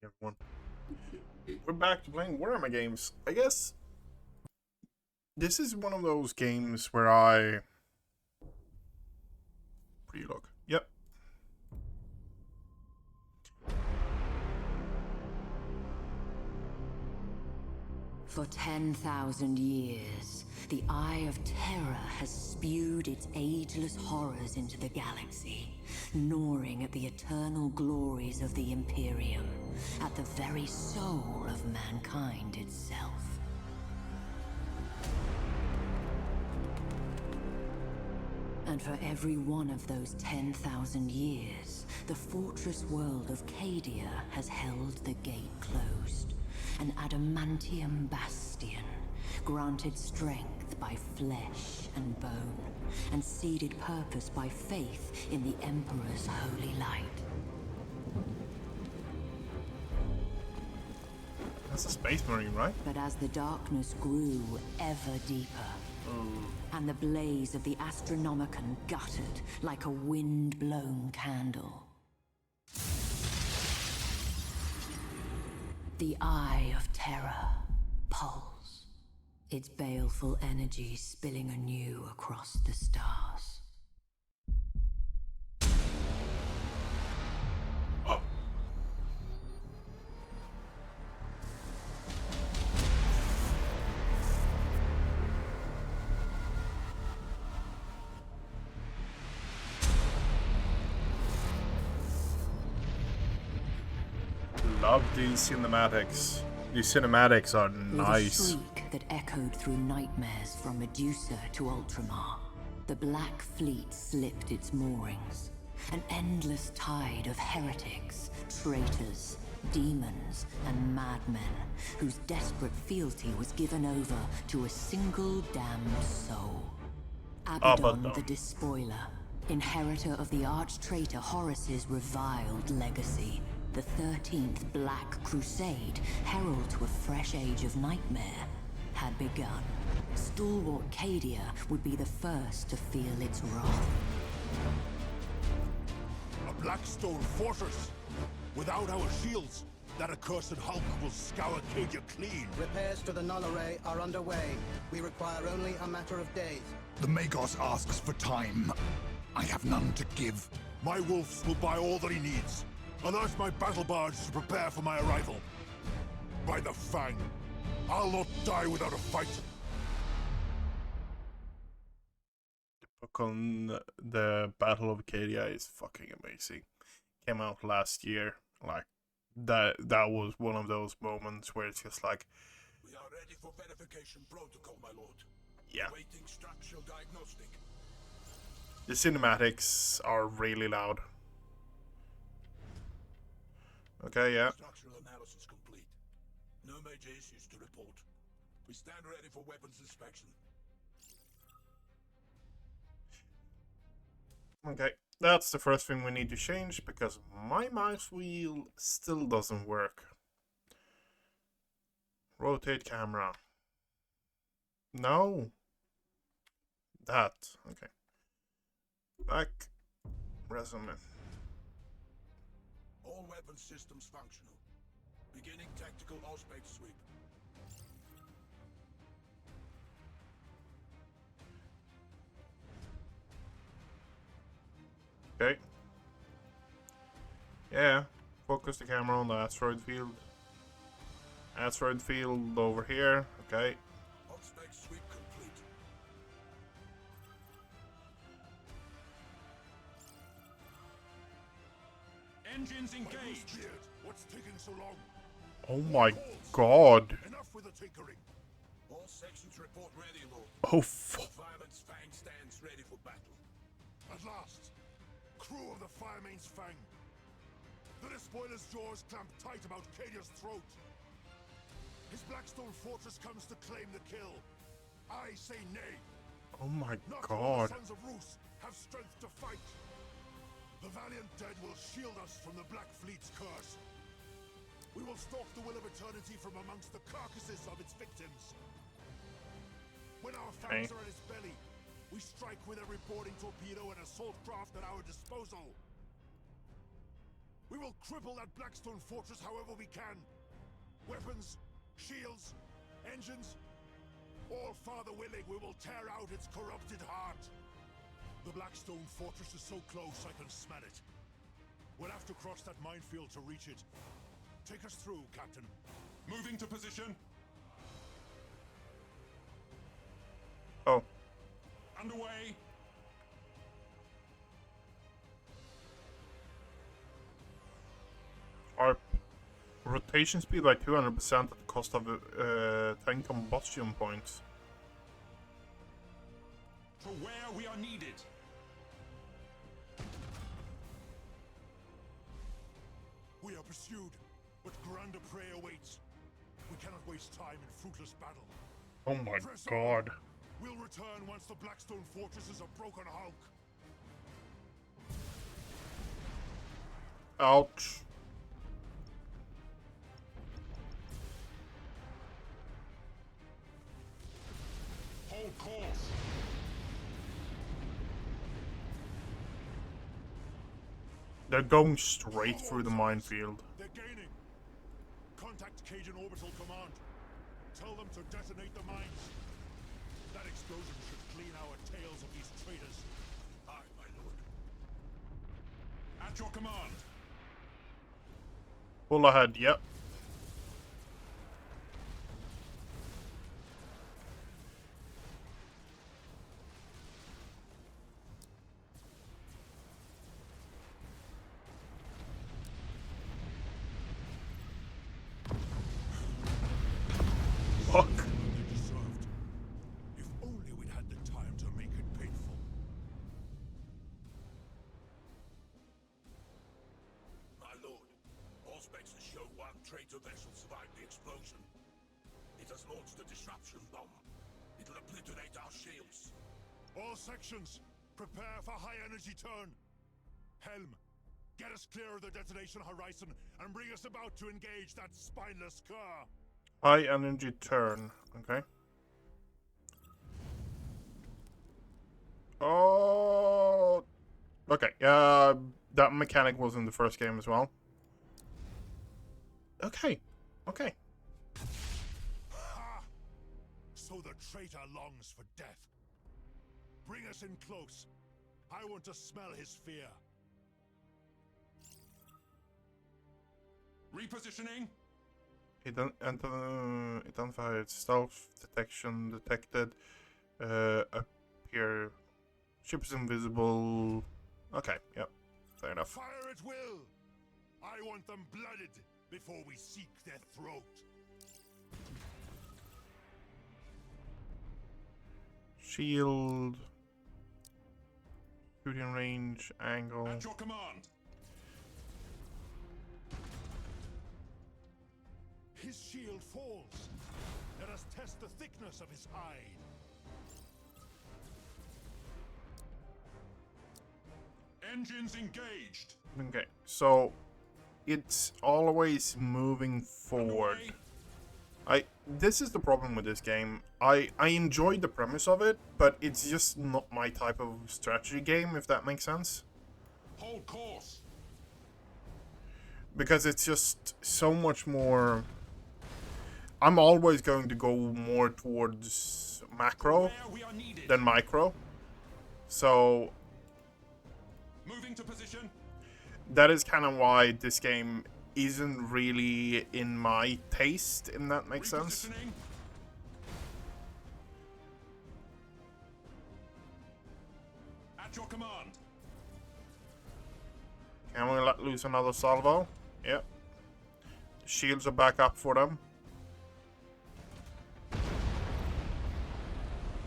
Everyone, we're back to playing Warhammer games. I guess this is one of those games where pre-look. Yep. For 10,000 years, the Eye of Terror has spewed its ageless horrors into the galaxy, gnawing at the eternal glories of the Imperium, at the very soul of mankind itself. And for every one of those 10,000 years, the fortress world of Cadia has held the gate closed. An adamantium bastion, granted strength by flesh and bone, and seeded purpose by faith in the Emperor's holy light. That's a space marine, right? But as the darkness grew ever deeper, and the blaze of the Astronomicon guttered like a wind-blown candle, the Eye of Terror pulsed, its baleful energy spilling anew across the stars. Love these cinematics. These cinematics are nice. With a shriek that echoed through nightmares from Medusa to Ultramar, the Black Fleet slipped its moorings. An endless tide of heretics, traitors, demons, and madmen whose desperate fealty was given over to a single damned soul. Abaddon the Despoiler, inheritor of the arch-traitor Horus's reviled legacy. The 13th Black Crusade, herald to a fresh age of nightmare, had begun. Stalwart Cadia would be the first to feel its wrath. A Blackstone fortress! Without our shields, that accursed Hulk will scour Cadia clean. Repairs to the null array are underway. We require only a matter of days. The Magos asks for time. I have none to give. My wolves will buy all that he needs. I'll urge my battle bards to prepare for my arrival. By the Fang, I'll not die without a fight. The book on the Battle of Cadia is fucking amazing. Came out last year. Like that was one of those moments where it's just like, We are ready for verification protocol, my lord. yeah. Waiting structural diagnostic. The cinematics are really loud. Okay, yeah. Structural analysis complete. No major issues to report. We stand ready for weapons inspection. Okay, that's the first thing we need to change because my mouse wheel still doesn't work. Rotate camera. No. That. Okay. Back. Resume. All weapon systems functional. Beginning tactical auspex sweep. Okay. Yeah. Focus the camera on the asteroid field. Asteroid field over here. Okay. Auspex sweep complete. Engines My engaged. cleared. What's taking so long? Oh my god. Enough with the tinkering. All sections report ready, Lord. Oh fuck. Fireman's Fang stands ready for battle. At last, crew of the Firemain's Fang. The Despoiler's jaws clamp tight about Cadia's throat. His Blackstone fortress comes to claim the kill. I say nay. Oh my Not all god. the sons of Roos have strength to fight. The valiant dead will shield us from the Black Fleet's curse. We will stalk the will of eternity from amongst the carcasses of its victims. When our fangs are at its belly, we strike with every boarding torpedo and assault craft at our disposal. We will cripple that Blackstone fortress however we can. Weapons, shields, engines, all father willing, we will tear out its corrupted heart. The Blackstone fortress is so close I can smell it. We'll have to cross that minefield to reach it. Take us through, Captain. Moving to position. Oh, Underway. our rotation speed by 200% at the cost of 10 combustion points. To where we are needed. We are pursued, but grander prey awaits. We cannot waste time in fruitless battle. Oh my Press god. on. We'll return once the Blackstone fortress is a broken hulk. Ouch. Hold course. They're going straight through the minefield. They're gaining. Contact Cajun Orbital Command. Tell them to detonate the mines. That explosion should clean our tails of these traitors. Aye, my lord. At your command. Full ahead, yep. Fuck. They deserved. If only we'd had the time to make it painful. My lord, all specs show one traitor vessel survived the explosion. It has launched a disruption bomb. It'll obliterate our shields. All sections, prepare for high energy turn. Helm, get us clear of the detonation horizon and bring us about to engage that spineless car. High energy turn. Okay. Oh. Okay. That mechanic was in the first game as well. Okay. Okay. Ha! So the traitor longs for death. Bring us in close. I want to smell his fear. Repositioning. Identified stealth detection detected. Appear. Ship is invisible. Okay, yep. Fair enough. Fire at will! I want them blooded before we seek their throat. Shield. Shooting range, angle. At your command. His shield falls. Let us test the thickness of his hide. Engines engaged. Okay, so it's always moving forward. Underway. This is the problem with this game. I enjoyed the premise of it, but it's just not my type of strategy game, if that makes sense. Hold course. Because it's just so much more. I'm always going to go more towards macro Where we are needed. than micro. So Moving to position. that is kind of why this game isn't really in my taste, if that makes sense. Repositioning. At your command. Can we let loose another salvo? Yep. Shields are back up for them.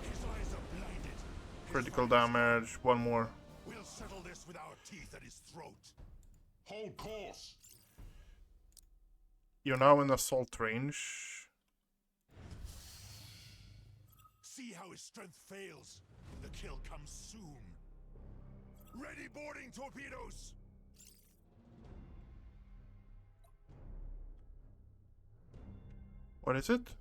His eyes are blinded. His Critical fire is damage. One more. We'll settle this with our teeth at his throat. Hold course. You're now in assault range. See how his strength fails. The kill comes soon. Ready boarding torpedoes! What is it?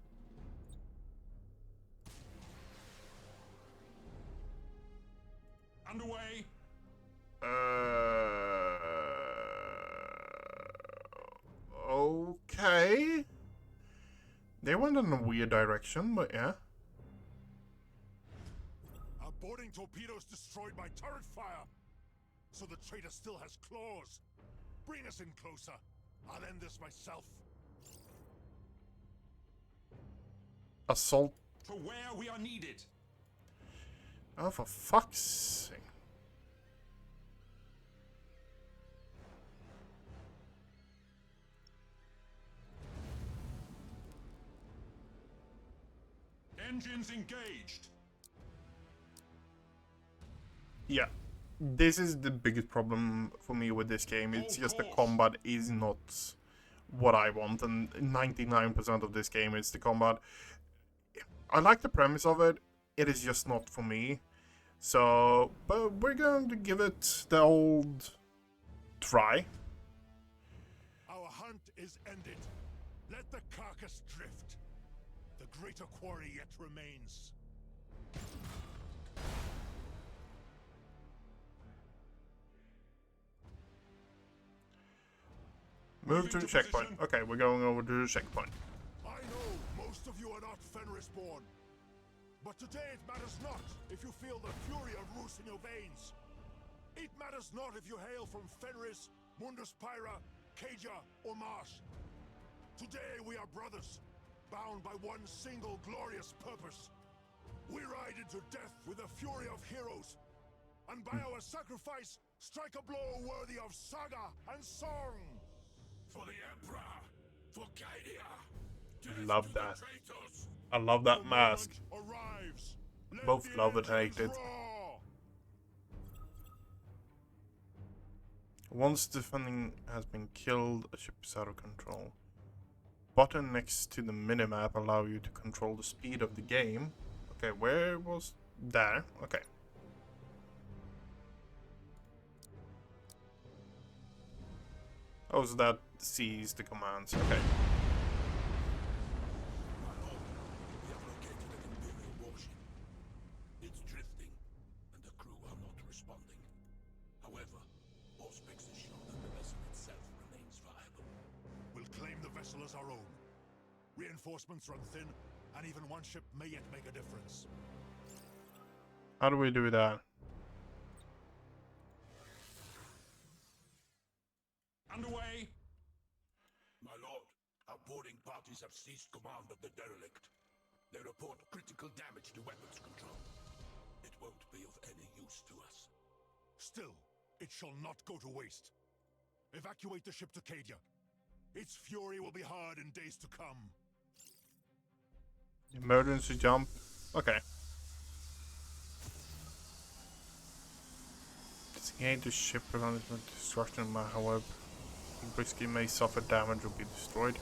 Underway. went in a weird direction, but yeah. Our boarding torpedoes destroyed by turret fire. So the traitor still has claws. Bring us in closer. I'll end this myself. Assault. To where we are needed. Oh, for fuck's sake. Engines engaged. Yeah. This is the biggest problem for me with this game. It's just the combat is not what I want, and 99% of this game is the combat. I like the premise of it. It is just not for me. So, but we're going to give it the old try. Our hunt is ended. Let the carcass drift. The greater quarry yet remains. Move to the checkpoint. Okay, we're going over to the checkpoint. I know most of you are not Fenris born. But today it matters not if you feel the fury of Roos in your veins. It matters not if you hail from Fenris, Mundus Pyra, Caja, or Marsh. Today we are brothers, bound by one single glorious purpose. We ride into death with the fury of heroes, and by our sacrifice, strike a blow worthy of saga and song. For the Emperor! For Cadia! Love that. I love that mask. Arrives. Let Both the love and engines hate it. roar. Once defending has been killed, a ship is out of control. Button next to the minimap allow you to control the speed of the game. Okay, where was that? Okay. Oh, so that sees the commands. Okay. My lord, we have located an Imperial warship. It's drifting, and the crew are not responding. However, Auspex has shown that the vessel itself remains viable. We'll claim the vessel as our own. Reinforcements run thin, and even one ship may yet make a difference. How do we do that? Underway. My lord, our boarding parties have seized command of the derelict. They report critical damage to weapons control. It won't be of any use to us. Still, it shall not go to waste. Evacuate the ship to Cadia. Its fury will be hard in days to come. Emergency jump. Okay. Designate the ship prevents destruction, however. Brisky may suffer damage or be destroyed.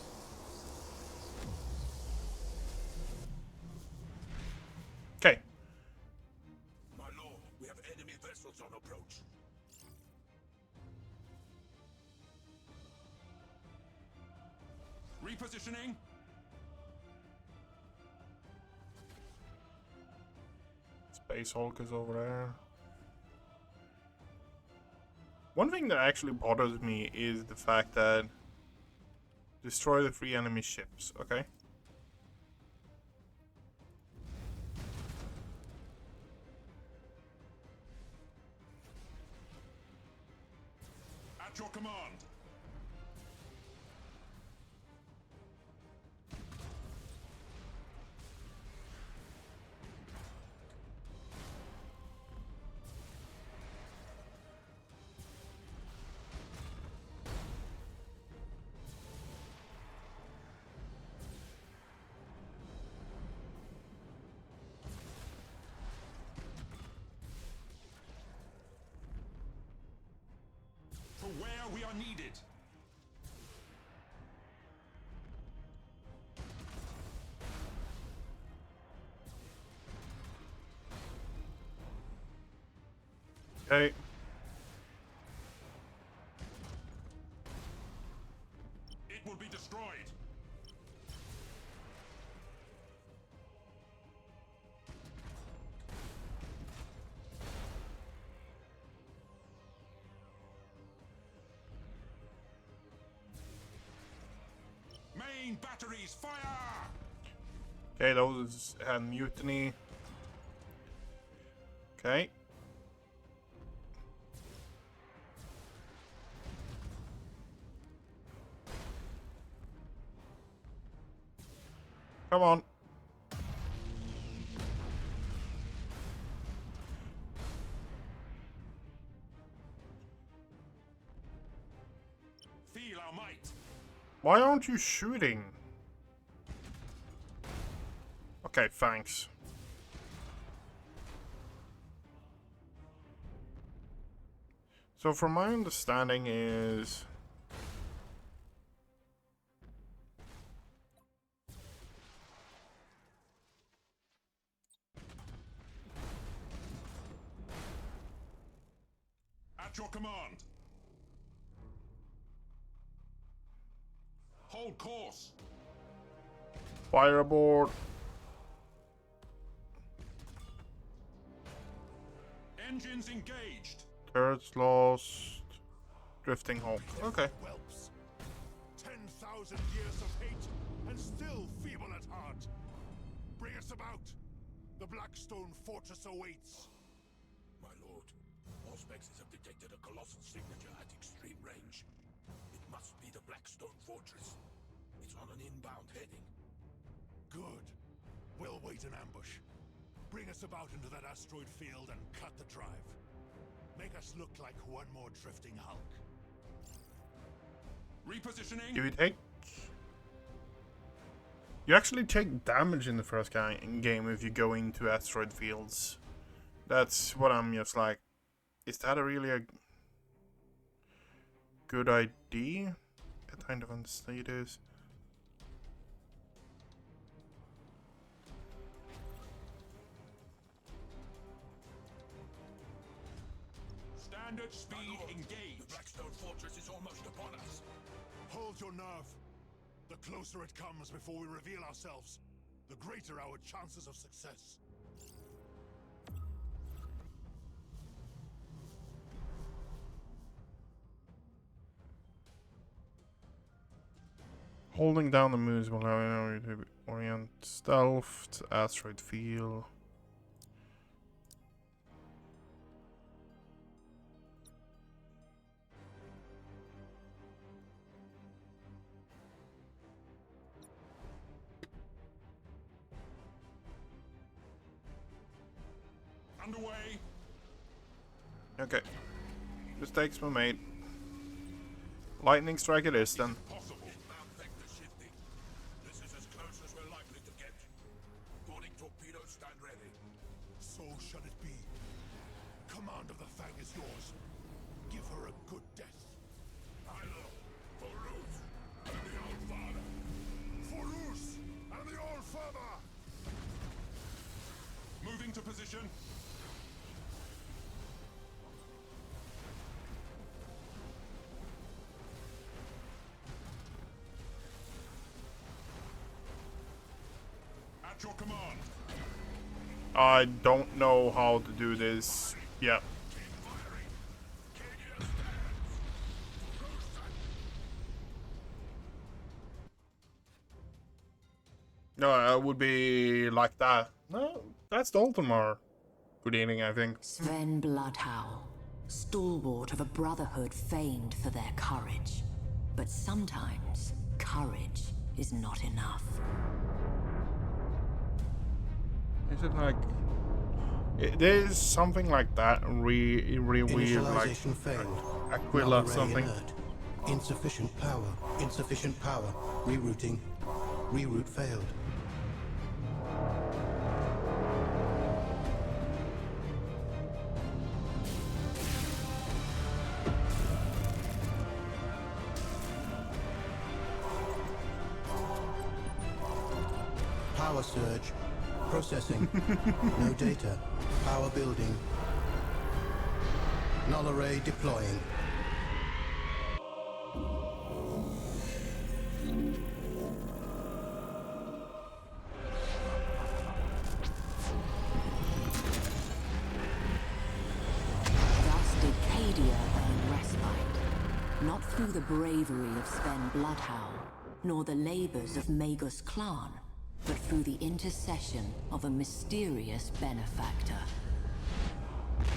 Okay. My lord, we have enemy vessels on approach. Repositioning. Space Hulk is over there. One thing that actually bothers me is the fact that destroy the 3 enemy ships, okay? At your command. To where we are needed. Okay. It will be destroyed. Main batteries, fire! Okay, those had mutiny. Okay. Come on. Feel our might. Why aren't you shooting? Okay, thanks. So from my understanding is... At your command. Hold course. Fire aboard. Engines engaged. Turrets lost. Drifting Hulk. Okay. Whelps. 10,000 years of hate, and still feeble at heart. Bring us about. The Blackstone Fortress awaits. My lord, Auspexes have detected a colossal signature at extreme range. It must be the Blackstone Fortress. It's on an inbound heading. Good. We'll wait in ambush. Bring us about into that asteroid field and cut the drive. Make us look like one more drifting hulk. Repositioning. Do you take... You actually take damage in the first game if you go into asteroid fields. That's what I'm just like... Is that really a good idea? What kind of unstate is? Standard speed The engaged. Blackstone Fortress is almost upon us. Hold your nerve. The closer it comes before we reveal ourselves, the greater our chances of success. Holding down the moves will allow you to orient stealth to asteroid field. Underway. Okay. Mistakes were made. Lightning strike it is then. Possible. Inbound vector shifting. This is as close as we're likely to get. Boarding torpedoes, stand ready. So shall it be. Command of the Fang is yours. Give her a good death. Hilo, for Rus, and the Old Father. For Rus and the All Father! Moving to position. At your command. I don't know how to do this. Yeah. No, it would be like that. No, that's the Ultimar. Good evening, I think. Sven Bloodhowl, stalwart of a brotherhood famed for their courage. But sometimes, courage is not enough. Is it like... There's something like that, really weird, like Initialization failed. Aquila Null array something. inert. Insufficient power. Insufficient power. Rerouting. Reroute failed. Power surge. Processing. No data. Power building. Null array deploying. Thus did Cadia earn respite, not through the bravery of Sven Bloodhowl, nor the labors of Magus Clan, but through the intercession of a mysterious benefactor.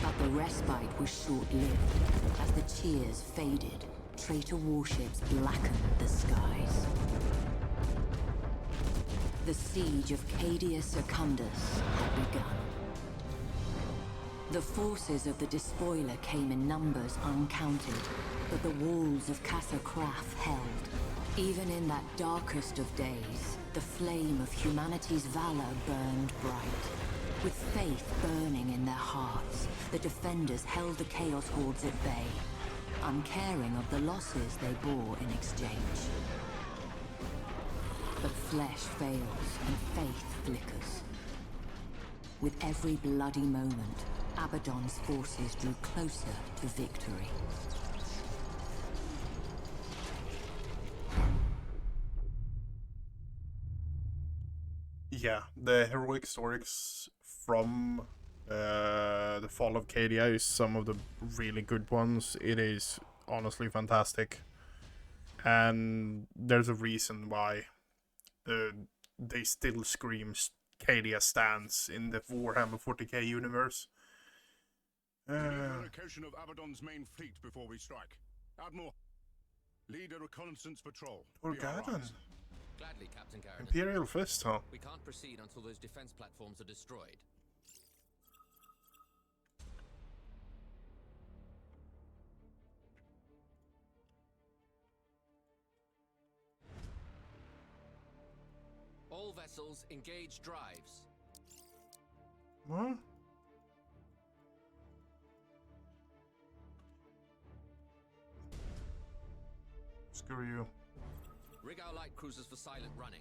But the respite was short-lived. As the cheers faded, traitor warships blackened the skies. The siege of Cadia Secundus had begun. The forces of the despoiler came in numbers uncounted, but the walls of Casa Kraf held. Even in that darkest of days, the flame of humanity's valor burned bright. With faith burning in their hearts, the defenders held the Chaos Hordes at bay, uncaring of the losses they bore in exchange. But flesh fails and faith flickers. With every bloody moment, Abaddon's forces drew closer to victory. Yeah, the heroic stories from the fall of Cadia is some of the really good ones. It is honestly fantastic, and there's a reason why they still scream Cadia stands in the Warhammer 40k universe. We need the location of Abaddon's main fleet before we strike. Admiral, lead a reconnaissance patrol. Be our Orgadan. eyes. Gladly, Captain Garrett. Imperial Fist, huh? We can't proceed until those defense platforms are destroyed. All vessels engage drives. What? Screw you. Rig our light cruisers for silent running.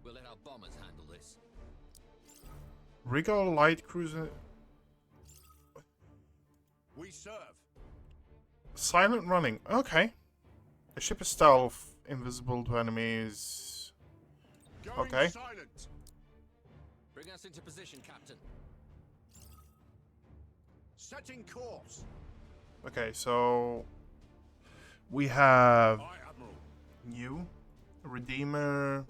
We'll let our bombers handle this. Regal light cruiser. We serve. Silent running. Okay. The ship is stealth, invisible to enemies. Going Okay. silent. Bring us into position, Captain. Setting course. Okay, so we have Aye, Admiral. you, Redeemer,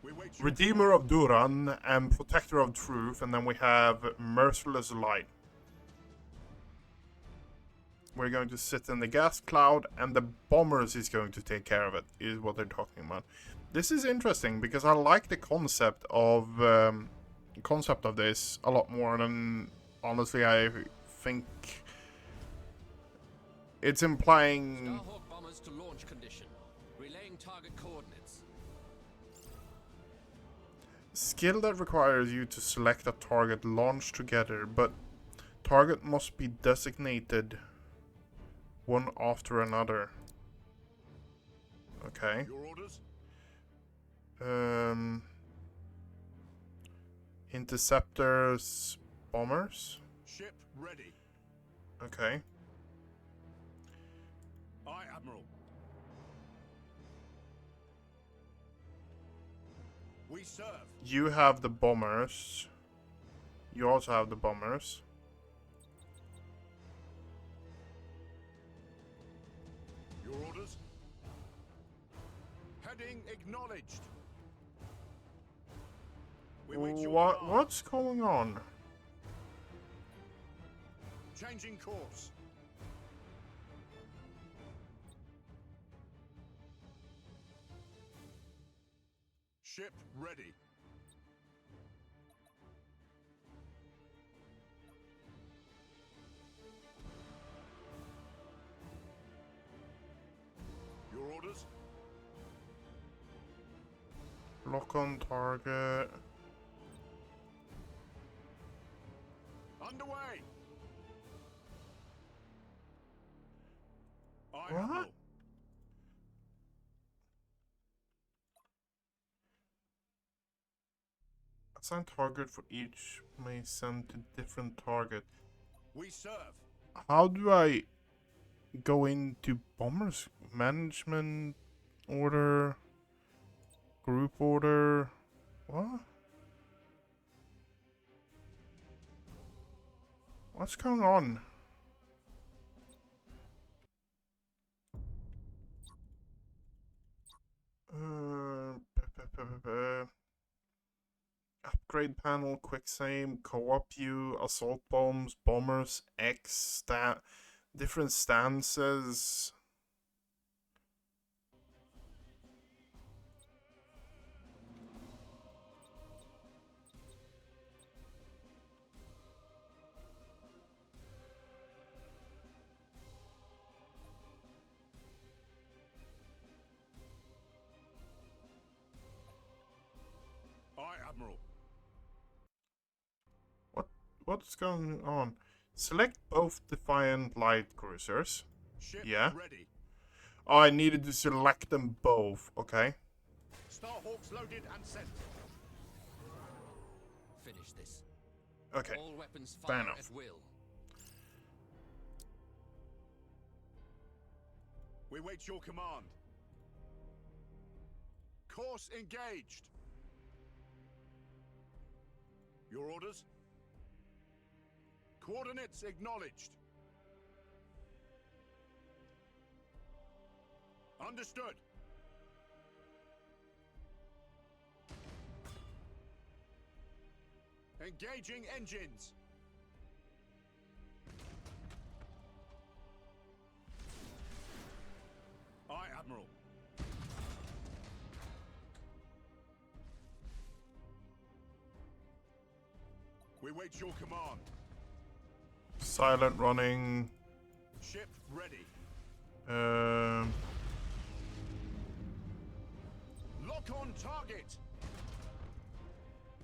We wait your Redeemer of Duran, and Protector of Truth, and then we have Merciless Light. We're going to sit in the gas cloud, and the bombers is going to take care of it, is what they're talking about. This is interesting because I like the concept of this a lot more than honestly I think it's implying. Starhawk bombers to launch condition. Relaying target coordinates. Skill that requires you to select a target launch together, but target must be designated one after another. Okay. Your orders. Interceptors, bombers. Ship ready. Okay. Aye, Admiral. We serve. You have the bombers. You also have the bombers. Your orders. Heading acknowledged. We wait your command. What's going on? Changing course. Ship ready. Your orders. Lock on target. Underway. Aye, What? Admiral. Assign target for each may send to different target. We serve. How do I go into bombers? Management order, group order. What? What's going on? upgrade panel, quick save, co-op view, assault bombs, bombers, different stances. Aye, Admiral. What's going on? Select both Defiant light cruisers. Ship Yeah. ready. Oh, I needed to select them both. Okay. Starhawks loaded and sent. Finish this. Okay. All weapons Fair fire enough. at will. We wait your command. Course engaged. Your orders? Coordinates acknowledged. Understood. Engaging engines. Aye, Admiral. We wait your command. Silent running. Ship ready. Lock on target.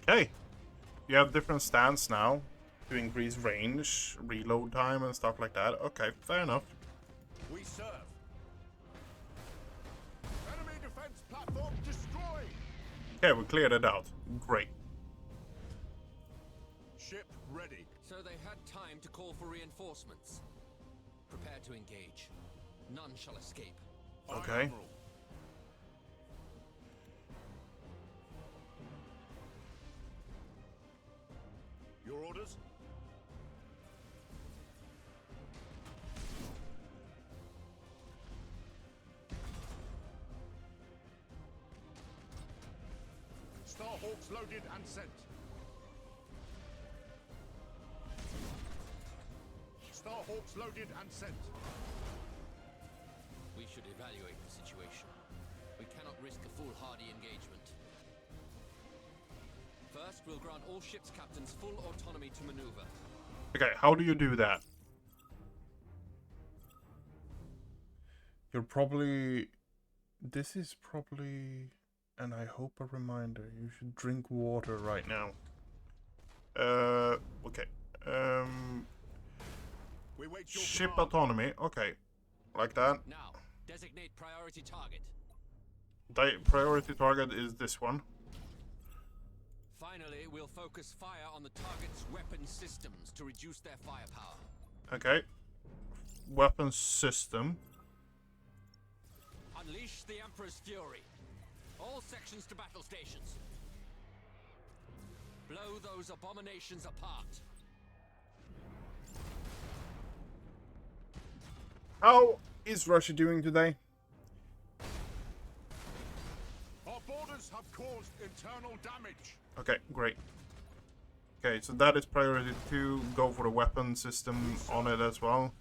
Okay. You have different stance now to increase range, reload time, and stuff like that. Okay, fair enough. We serve. Enemy defense platform destroyed. Okay, we cleared it out. Great. Ship ready. So they had time to call for reinforcements. Prepare to engage. None shall escape. Aye, Okay. Admiral. Your orders? Starhawks loaded and sent. Starhawks loaded and sent. We should evaluate the situation. We cannot risk a foolhardy engagement. First, we'll grant all ships' captains full autonomy to maneuver. Okay, how do you do that? You're probably... This is probably... And I hope a reminder. You should drink water right now. Okay. We wait your Ship command. autonomy. Okay. Like that. Now, designate priority target. Priority target is this one. Finally, we'll focus fire on the target's weapon systems to reduce their firepower. Okay. Weapon system. Unleash the Emperor's fury. All sections to battle stations. Blow those abominations apart. How is Russia doing today? Our borders have caused internal damage. Okay, great. Okay, so that is priority 2. Go for the weapon system on it as well.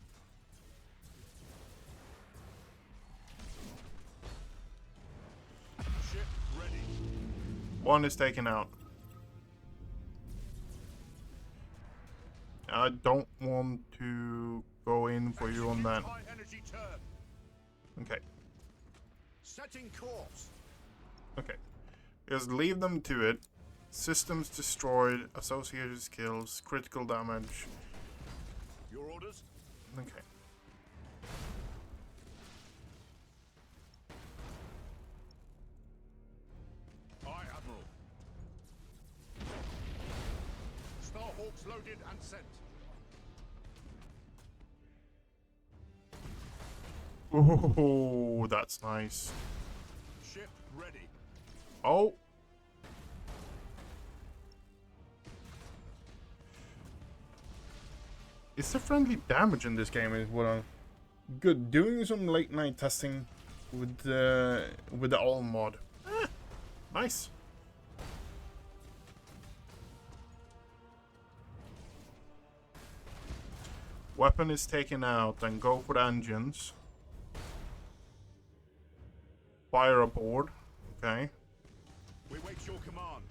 Ship ready. One is taken out. I don't want to go in for you on that. High energy turn. Okay, Setting course. okay. Just leave them to it. Systems destroyed, associated skills, critical damage. Your orders? Okay. Aye, Admiral. Starhawks loaded and sent. Oh, that's nice. Ship ready. Oh. Is there friendly damage in this game? Is what I'm good doing some late night testing with the all mod. Nice. Weapon is taken out, then go for the engines. Fire aboard. Okay. We wait your command.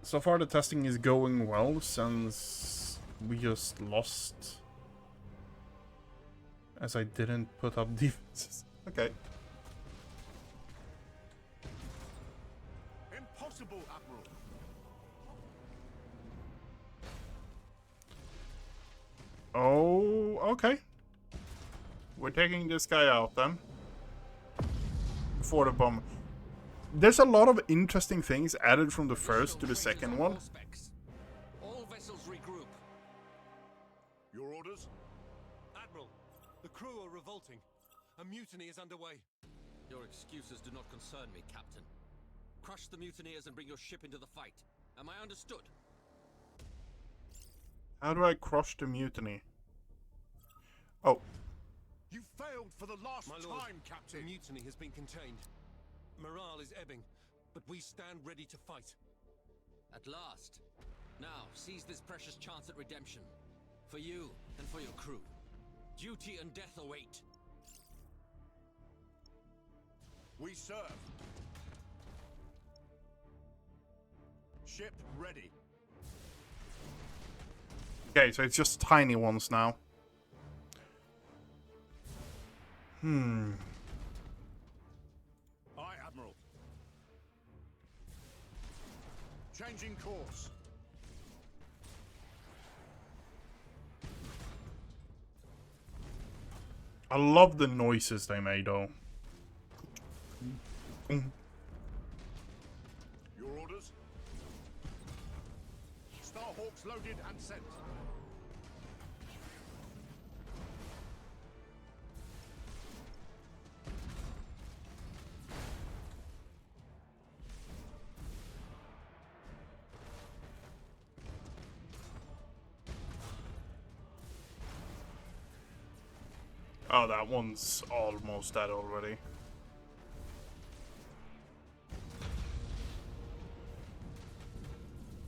So far the testing is going well since we just lost. As I didn't put up defenses. Okay. Impossible, Admiral. Oh, okay. We're taking this guy out then. Before the bomb. There's a lot of interesting things added from the first to the second one. All vessels regroup. Your orders? Admiral, the crew are revolting. A mutiny is underway. Your excuses do not concern me, Captain. Crush the mutineers and bring your ship into the fight. Am I understood? How do I crush the mutiny? Oh. You failed for the last My lord, time, Captain. the mutiny has been contained. Morale is ebbing, but we stand ready to fight. At last. Now, seize this precious chance at redemption. For you and for your crew. Duty and death await. We serve. Ship ready. Okay, so it's just tiny ones now. Aye, Admiral. Changing course. I love the noises they made though. Your orders? Starhawks loaded and sent. Oh, that one's almost dead already.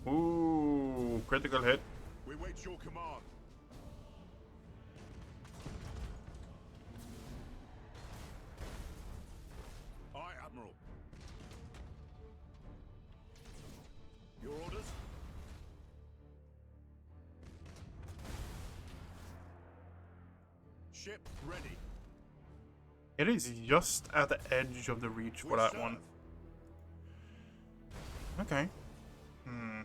Ooh, critical hit. We wait your command. Aye, Admiral. Your orders? Ship ready. It is just at the edge of the reach for that one. Okay. Aye,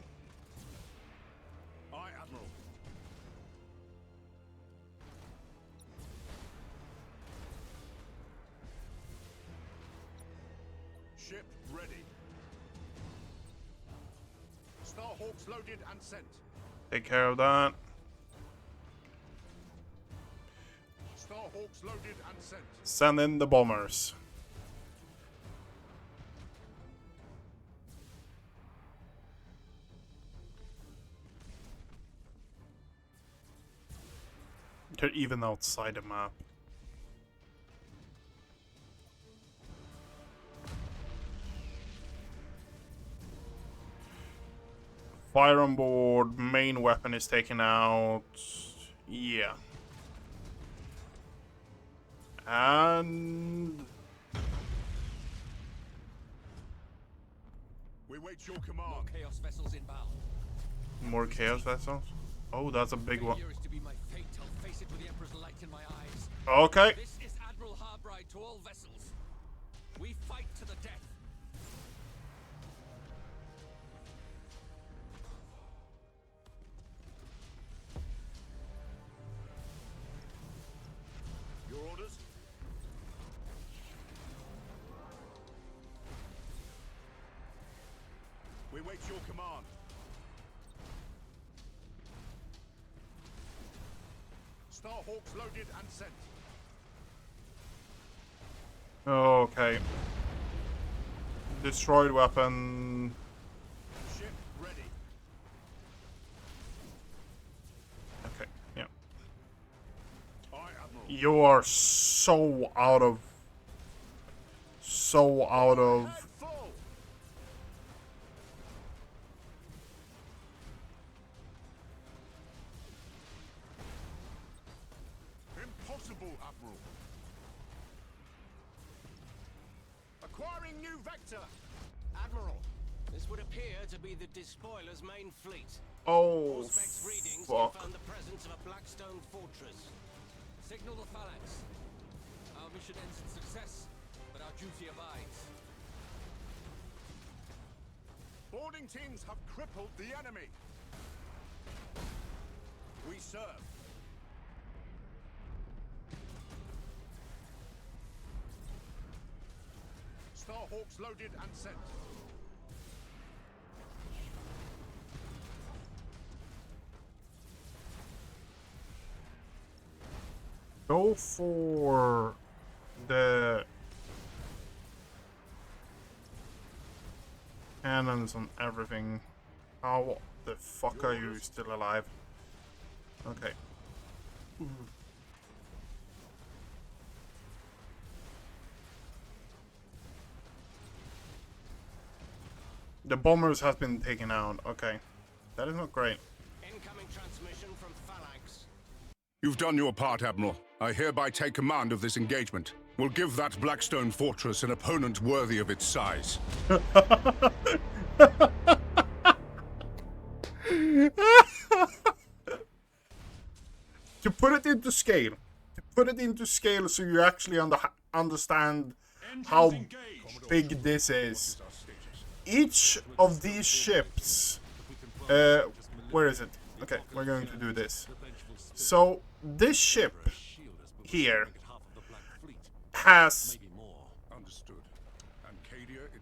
Admiral. Ship ready. Starhawks loaded and sent. Take care of that. Starhawks loaded and sent. Send in the bombers. They're even outside the map. Fire on board, main weapon is taken out. Yeah. And We wait your command. Chaos vessels inbound. more chaos vessels. Oh, that's a big one. Failure is to be my fate. I'll face it with the Emperor's light in my eyes. Okay. This is Admiral Harbride to all vessels. We fight to the death. Your orders? We wait your command. Starhawks loaded and sent. Okay. Destroyed weapon. Ship ready. Okay, yeah. Aye, Admiral. You are so out of... So out of... Head full! Impossible, Admiral. Acquiring new vector. Admiral, this would appear to be the Despoiler's main fleet. Oh, Auspex readings fuck. confirm the presence of a Blackstone fortress. Signal the phalanx. Our mission ends in success, but our duty abides. Boarding teams have crippled the enemy. We serve. Starhawks loaded and sent. Go for the cannons and everything. How the fuck are you still alive? Okay. The bombers has been taken out. Okay. That is not great. Incoming transmission from Phalanx. You've done your part, Admiral. I hereby take command of this engagement. We'll give that Blackstone fortress an opponent worthy of its size. To put it into scale. To put it into scale so you actually understand how big this is. Each of these ships... where is it? Okay, we're going to do this. So, this ship here has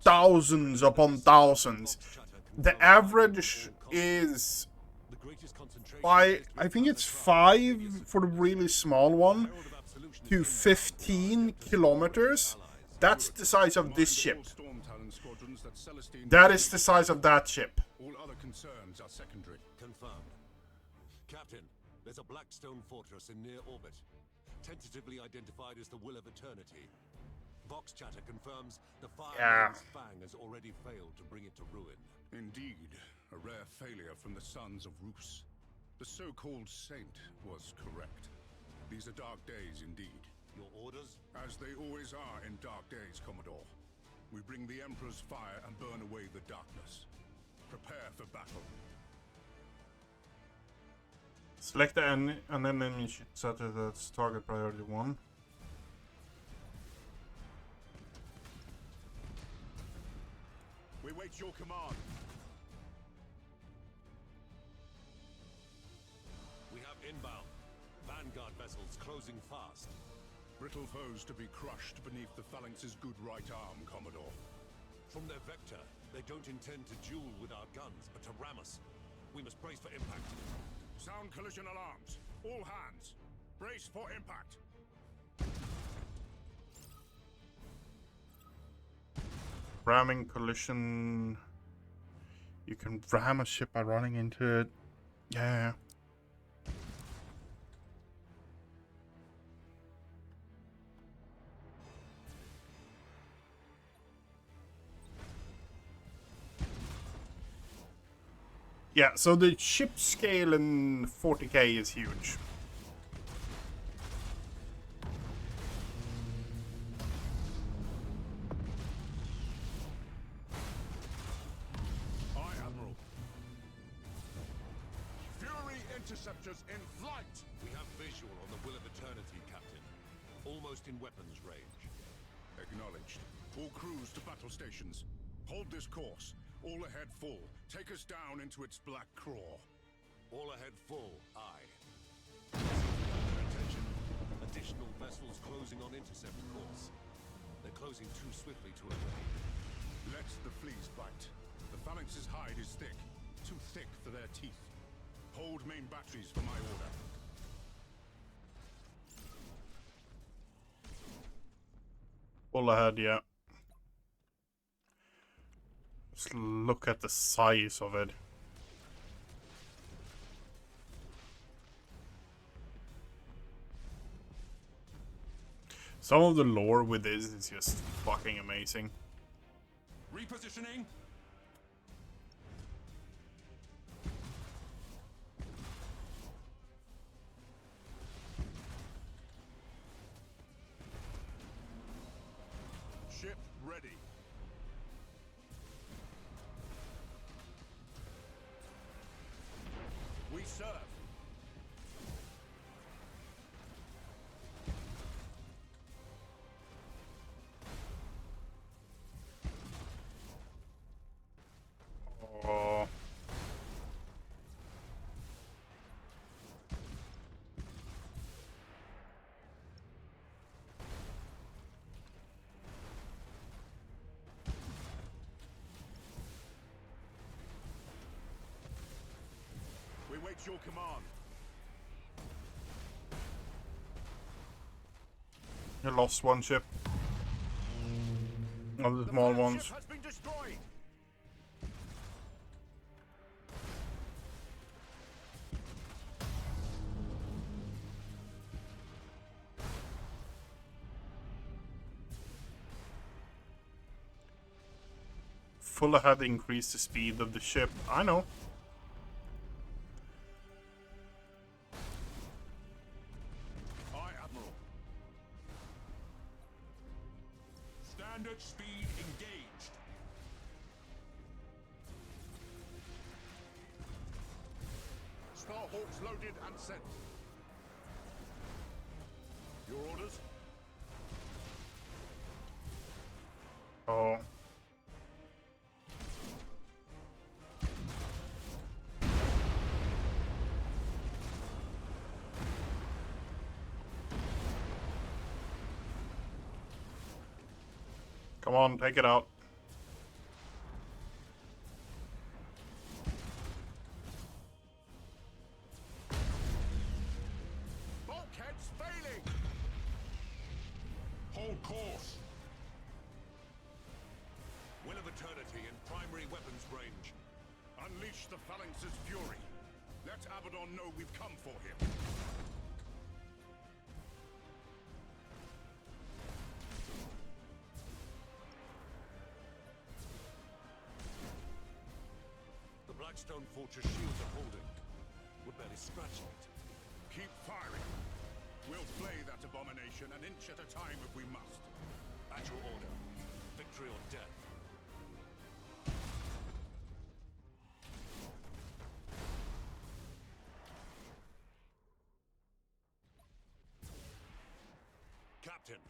thousands upon thousands. The average is... I think it's 5 for the really small one to 15 kilometers. That's the size of this ship. That is the size of that ship. All other concerns are secondary. Confirmed. Captain, there's a Blackstone fortress in near orbit, tentatively identified as the Will of Eternity. Vox chatter confirms the Fireman's Fang has already failed to bring it to ruin. Indeed, a rare failure from the sons of Rus. The so-called saint was correct. These are dark days indeed. Your orders? As they always are in dark days, Commodore. We bring the Emperor's fire and burn away the darkness. Prepare for battle. Select the enemy should set it as target priority 1. We wait your command. We have inbound. Vanguard vessels closing fast. Brittle foes to be crushed beneath the Phalanx's good right arm, Commodore. From their vector, they don't intend to duel with our guns, but to ram us. We must brace for impact. Sound collision alarms. All hands. Brace for impact. Ramming collision. You can ram a ship by running into it. Yeah. Yeah, so the ship scale in 40k is huge. Aye, Admiral. Fury interceptors in flight. We have visual on the Will of Eternity, Captain. Almost in weapons range. Acknowledged. All crews to battle stations. Hold this course. All ahead full. Take us down into its black craw. All ahead full, aye. Their attention. Additional vessels closing on intercept course. They're closing too swiftly to evade. Let the fleas bite. The Phalanx's hide is thick. Too thick for their teeth. Hold main batteries for my order. Full ahead, yeah. Just look at the size of it. Some of the lore with this is just fucking amazing. Repositioning. Ship ready. We serve. Oh. We wait your command. You lost one ship. Of the small ones. Ship has been destroyed. Full ahead increase the speed of the ship. I know. Aye, Admiral. Standard speed engaged. Starhawks loaded and sent. Your orders? Oh. Come on, take it out. Bulkheads failing! Hold course! Will of Eternity in primary weapons range. Unleash the Phalanx's fury. Let Abaddon know we've come for him. The Blackstone Fortress shields are holding. We're barely scratching it. Keep firing. We'll flay that abomination an inch at a time if we must. At your order. Victory or death. Captain,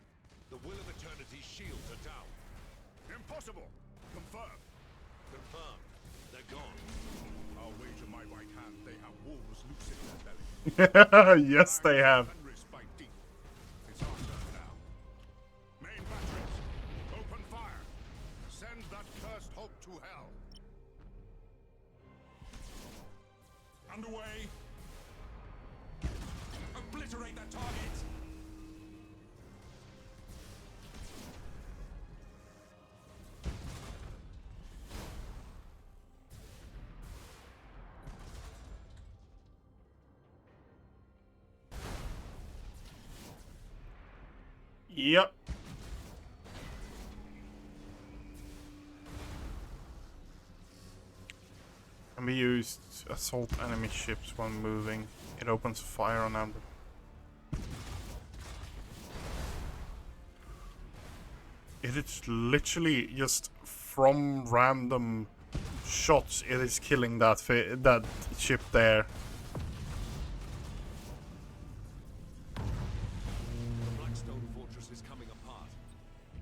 the Will of Eternity's shields are down. Impossible! Confirm. Confirmed. They're gone. I'll wager my right hand they have wolves loose in their belly. Yes, they have. Fenris fight deep. It's our turn now. Main batteries, open fire. Send that cursed hulk to hell. Underway. Obliterate that target. Yep. Can be used to assault enemy ships when moving. It opens fire on them. It is literally just from random shots. It is killing that ship there. The Blackstone Fortress is coming apart.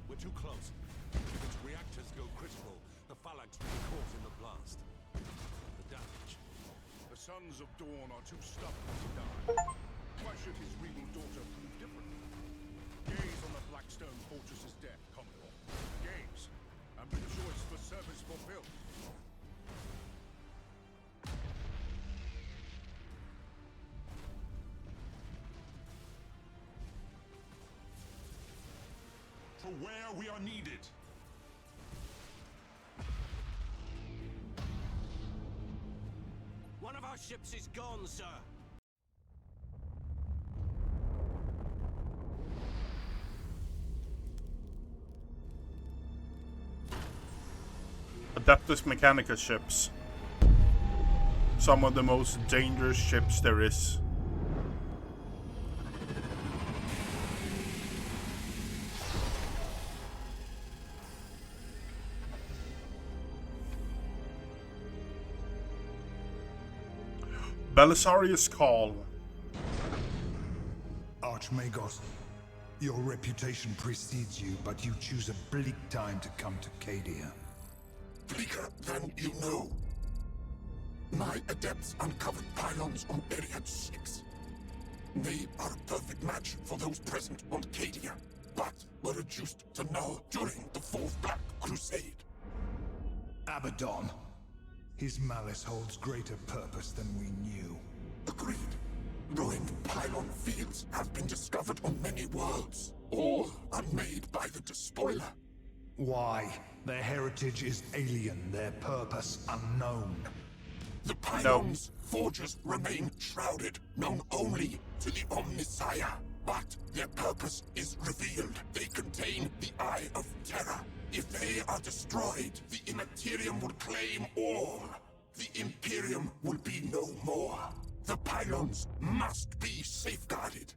We're too close. If its reactors go critical, the Phalanx will be caught in the blast. The damage. The Sons of Dawn are too stubborn to die. Why should his regal daughter prove different? Gaze on the Blackstone Fortress's death, Commodore. Gaze, and rejoice for service fulfilled. For where we are needed. One of our ships is gone, sir. Adeptus Mechanica ships. Some of the most dangerous ships there is. Belisarius Call. Archmagos, your reputation precedes you, but you choose a bleak time to come to Cadia. Bleaker than you know. My adepts uncovered pylons on Area 6. They are a perfect match for those present on Cadia, but were reduced to null during the Fourth Black Crusade. Abaddon. His malice holds greater purpose than we knew. Agreed. Ruined pylon fields have been discovered on many worlds, all unmade by the Despoiler. Why? Their heritage is alien, their purpose unknown. The pylons' forges remain shrouded, known only to the Omnissiah. But their purpose is revealed. They contain the Eye of Terror. If they are destroyed, the Immaterium will claim all. The Imperium will be no more. The pylons must be safeguarded.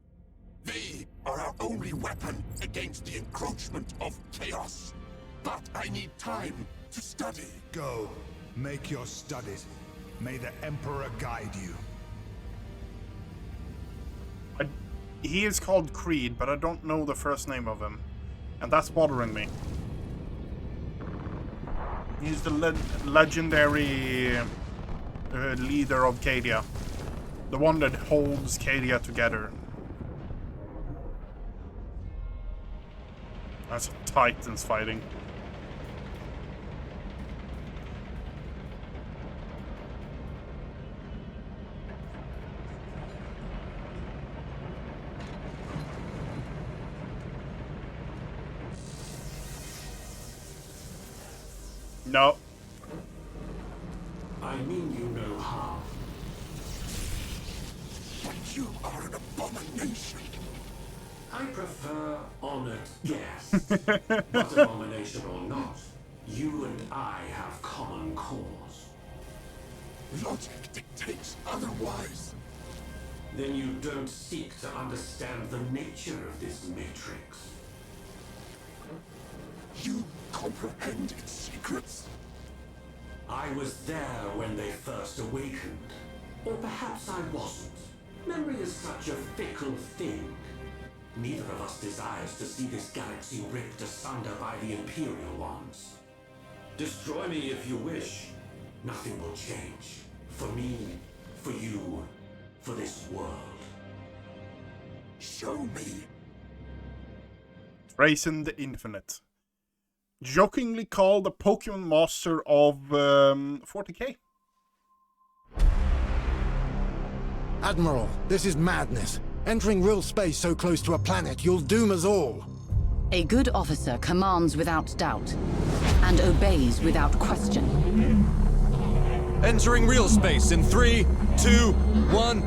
They are our only weapon against the encroachment of chaos. But I need time to study. Go. Make your studies. May the Emperor guide you. He is called Creed, but I don't know the first name of him. And that's bothering me. He's the legendary leader of Cadia. The one that holds Cadia together. That's Titans fighting. No. I mean you no harm. But you are an abomination. I prefer honored guests. But abomination or not, you and I have common cause. Logic dictates otherwise. Then you don't seek to understand the nature of this matrix. You comprehend its secrets. I was there when they first awakened. Or perhaps I wasn't. Memory is such a fickle thing. Neither of us desires to see this galaxy ripped asunder by the Imperial ones. Destroy me if you wish. Nothing will change. For me, for you, for this world. Show me. Raisin the Infinite. Jokingly called the Pokemon Master of 40k. Admiral, this is madness. Entering real space so close to a planet, you'll doom us all. A good officer commands without doubt, and obeys without question. Entering real space in 3, 2, 1.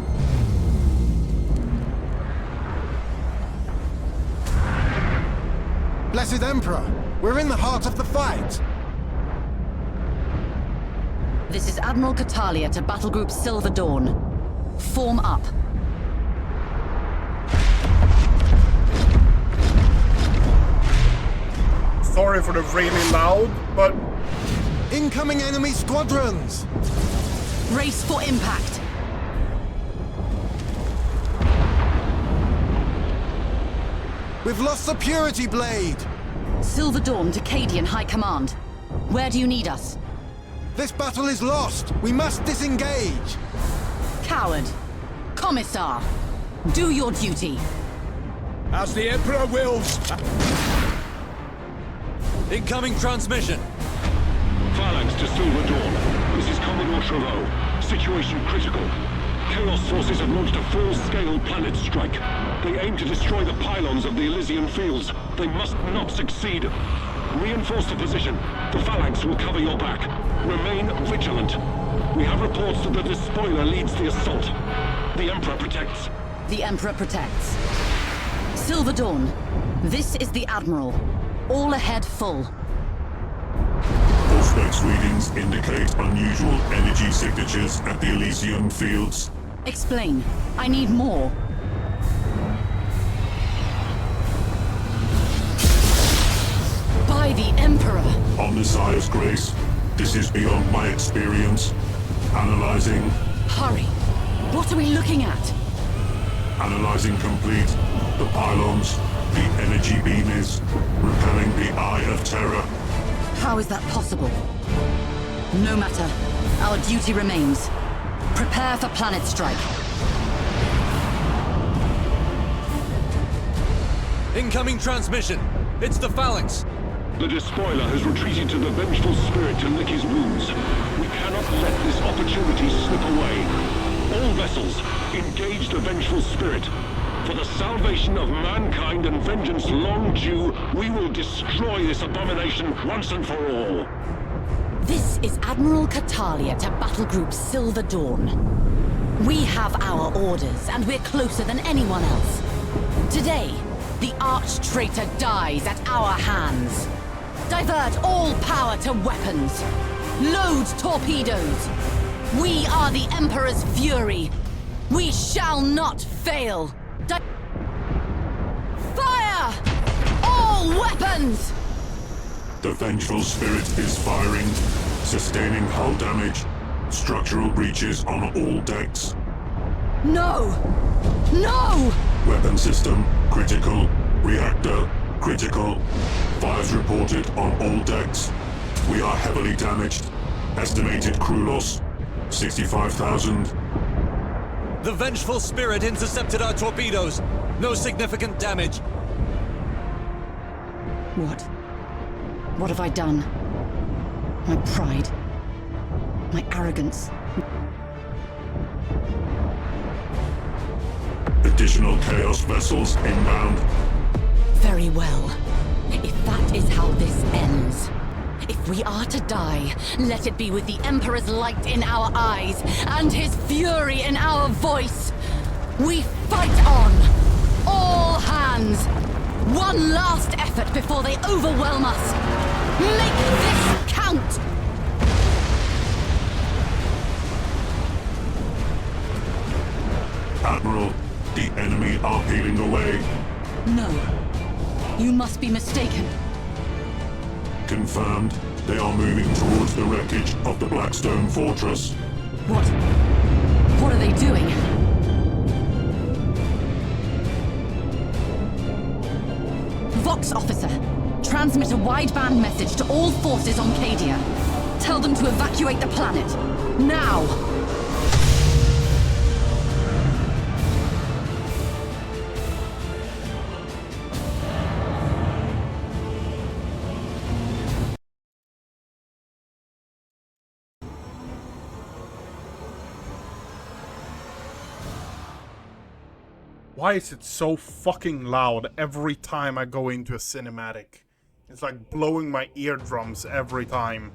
Blessed Emperor, we're in the heart of the fight. This is Admiral Catalia to Battle Group Silver Dawn. Form up. Sorry for the really loud, but... Incoming enemy squadrons! Race for impact. We've lost the Purity Blade! Silver Dawn to Cadian High Command. Where do you need us? This battle is lost! We must disengage! Coward. Commissar. Do your duty. As the Emperor wills. Incoming transmission. Phalanx to Silver Dawn. This is Commodore Trevaux. Situation critical. Chaos forces have launched a full-scale planet strike. They aim to destroy the pylons of the Elysian fields. They must not succeed. Reinforce the position. The Phalanx will cover your back. Remain vigilant. We have reports that the Despoiler leads the assault. The Emperor protects. The Emperor protects. Silver Dawn. This is the Admiral. All ahead full. Auspex readings indicate unusual energy signatures at the Elysium fields. Explain. I need more. By the Emperor! Omnissiah's grace, this is beyond my experience. Analyzing. Hurry! What are we looking at? Analyzing complete. The pylons, the energy beam is repelling the Eye of Terror. How is that possible? No matter. Our duty remains. Prepare for planet strike. Incoming transmission. It's the Phalanx. The Despoiler has retreated to the Vengeful Spirit to lick his wounds. We cannot let this opportunity slip away. All vessels, engage the Vengeful Spirit. For the salvation of mankind and vengeance long due, we will destroy this abomination once and for all. This is Admiral Catalia to Battle Group Silver Dawn. We have our orders, and we're closer than anyone else. Today, the arch-traitor dies at our hands. Divert all power to weapons. Load torpedoes. We are the Emperor's fury. We shall not fail. Fire! All weapons! The Vengeful Spirit is firing, sustaining hull damage, structural breaches on all decks. No! No! Weapon system critical, reactor critical. Fires reported on all decks. We are heavily damaged. Estimated crew loss 65,000. The Vengeful Spirit intercepted our torpedoes. No significant damage. What? What have I done? My pride. My arrogance. Additional Chaos vessels inbound. Very well. If that is how this ends. If we are to die, let it be with the Emperor's light in our eyes and his fury in our voice. We fight on! All hands! One last effort before they overwhelm us! Make this count! Admiral, the enemy are peeling away. No. You must be mistaken. Confirmed. They are moving towards the wreckage of the Blackstone Fortress. What? What are they doing? Vox officer, transmit a wideband message to all forces on Cadia. Tell them to evacuate the planet. Now! Why is it so fucking loud every time I go into a cinematic? It's like blowing my eardrums every time.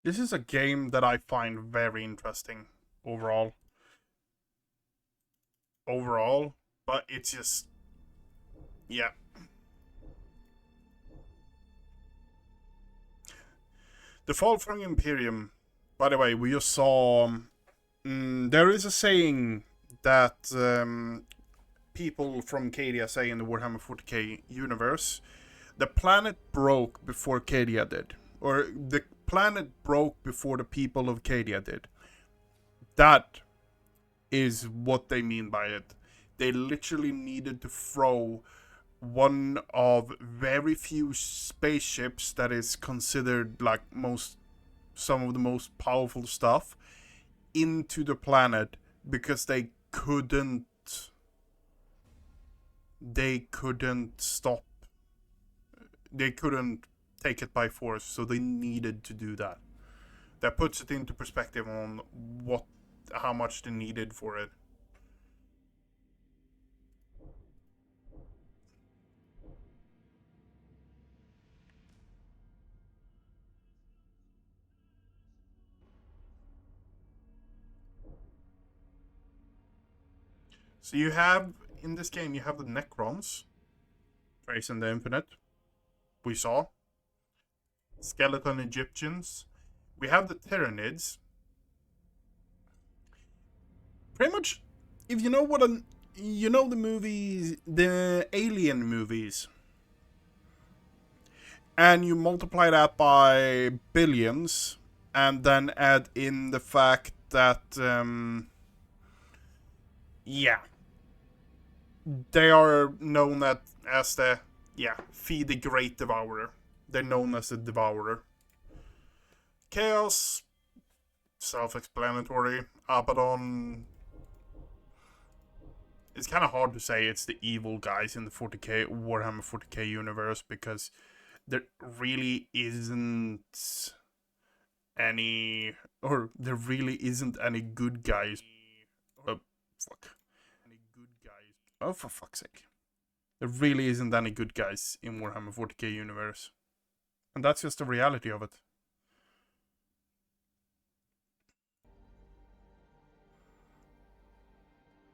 This is a game that I find very interesting overall. But it's just... yeah. The Fall from Imperium, by the way, we just saw... there is a saying that people from Cadia say in the Warhammer 40k universe, the planet broke before Cadia did. Or the planet broke before the people of Cadia did. That is what they mean by it. They literally needed to throw one of very few spaceships that is considered like some of the most powerful stuff into the planet because they couldn't stop. They couldn't take it by force, so they needed to do that. That puts it into perspective on how much they needed for it. So you have, in this game, you have the Necrons, tracing the Infinite, we saw. Skeleton Egyptians. We have the Tyranids. Pretty much, if you know the movies, the Alien movies, and you multiply that by billions, and then add in the fact that, they are known as the Feed the Great Devourer. They're known as the Devourer. Chaos, self-explanatory. Abaddon, it's kind of hard to say it's the evil guys in the Warhammer 40k universe, because there really isn't any good guys. Oh, for fuck's sake. There really isn't any good guys in Warhammer 40k universe. And that's just the reality of it.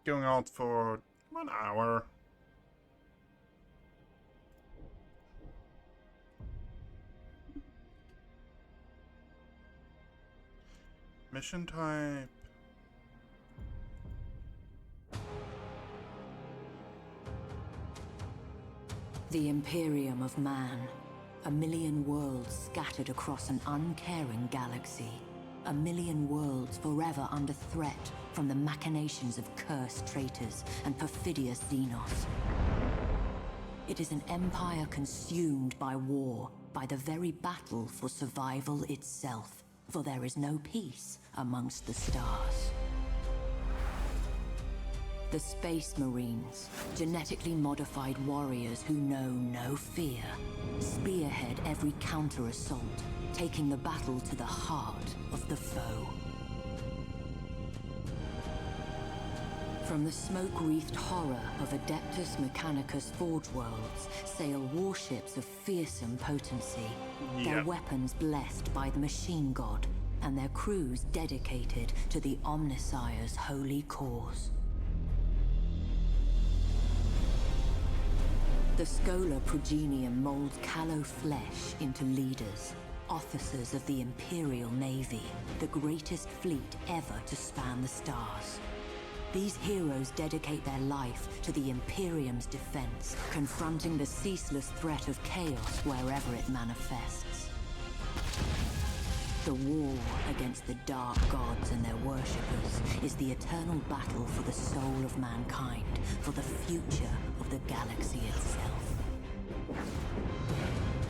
Going out for 1 hour. Mission type. The Imperium of Man. A million worlds scattered across an uncaring galaxy. A million worlds forever under threat from the machinations of cursed traitors and perfidious Xenos. It is an empire consumed by war, by the very battle for survival itself. For there is no peace amongst the stars. The Space Marines, genetically modified warriors who know no fear, spearhead every counter-assault, taking the battle to the heart of the foe. From the smoke-wreathed horror of Adeptus Mechanicus Forge Worlds sail warships of fearsome potency, their weapons blessed by the Machine God, and their crews dedicated to the Omnissire's holy cause. The Scholar Progenium molds callow flesh into leaders, officers of the Imperial Navy, the greatest fleet ever to span the stars. These heroes dedicate their life to the Imperium's defense, confronting the ceaseless threat of chaos wherever it manifests. The war against the dark gods and their worshippers is the eternal battle for the soul of mankind, for the future of the galaxy itself.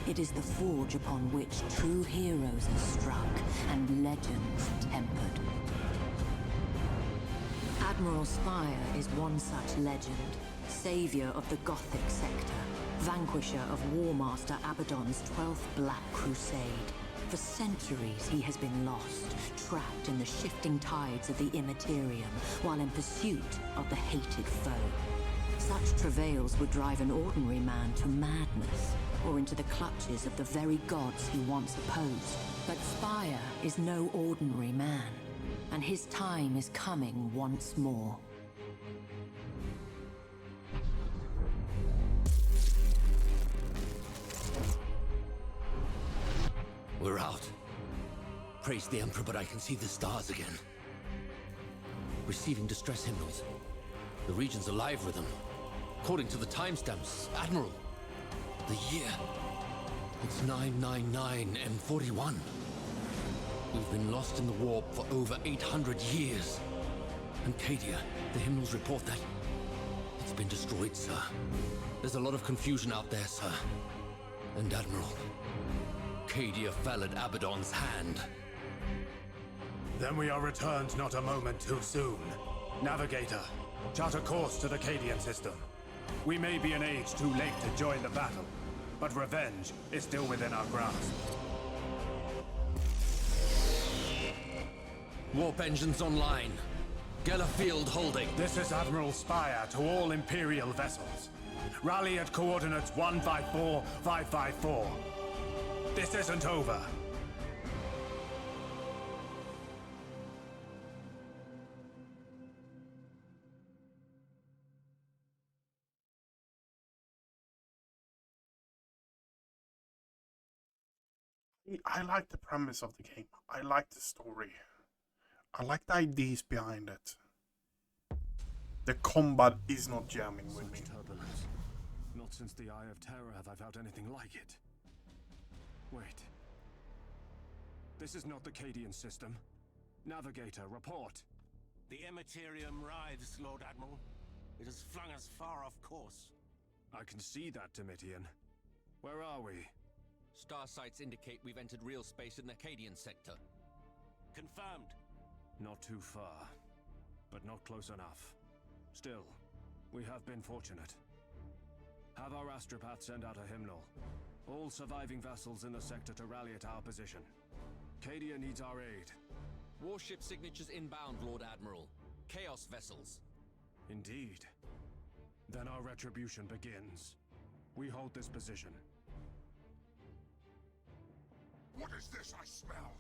It is the forge upon which true heroes are struck and legends tempered. Admiral Spire is one such legend, savior of the Gothic sector, vanquisher of Warmaster Abaddon's 12th Black Crusade. For centuries he has been lost, trapped in the shifting tides of the Immaterium, while in pursuit of the hated foe. Such travails would drive an ordinary man to madness, or into the clutches of the very gods he once opposed. But Spire is no ordinary man, and his time is coming once more. We're out. Praise the Emperor, but I can see the stars again. Receiving distress hymnals. The region's alive with them. According to the timestamps, Admiral, the year. It's 999 M41. We've been lost in the warp for over 800 years. And Cadia, the hymnals report that it's been destroyed, sir. There's a lot of confusion out there, sir. And Admiral, Cadia fell at Abaddon's hand. Then we are returned not a moment too soon. Navigator, chart a course to the Cadian system. We may be an age too late to join the battle, but revenge is still within our grasp. Warp engines online. Geller field holding. This is Admiral Spire to all Imperial vessels. Rally at coordinates 154554. This isn't over. I like the premise of the game. I like the story. I like the ideas behind it. The combat is not jamming with me. Turbulence. Not since the Eye of Terror have I felt anything like it. Wait. This is not the Cadian system. Navigator, report. The Ematerium writhes, Lord Admiral. It has flung us far off course. I can see that, Domitian. Where are we? Star sites indicate we've entered real space in the Cadian sector. Confirmed. Not too far, but not close enough. Still, we have been fortunate. Have our astropath send out a hymnal. All surviving vessels in the sector to rally at our position. Cadia needs our aid. Warship signatures inbound, Lord Admiral. Chaos vessels. Indeed. Then our retribution begins. We hold this position. What is this I smell?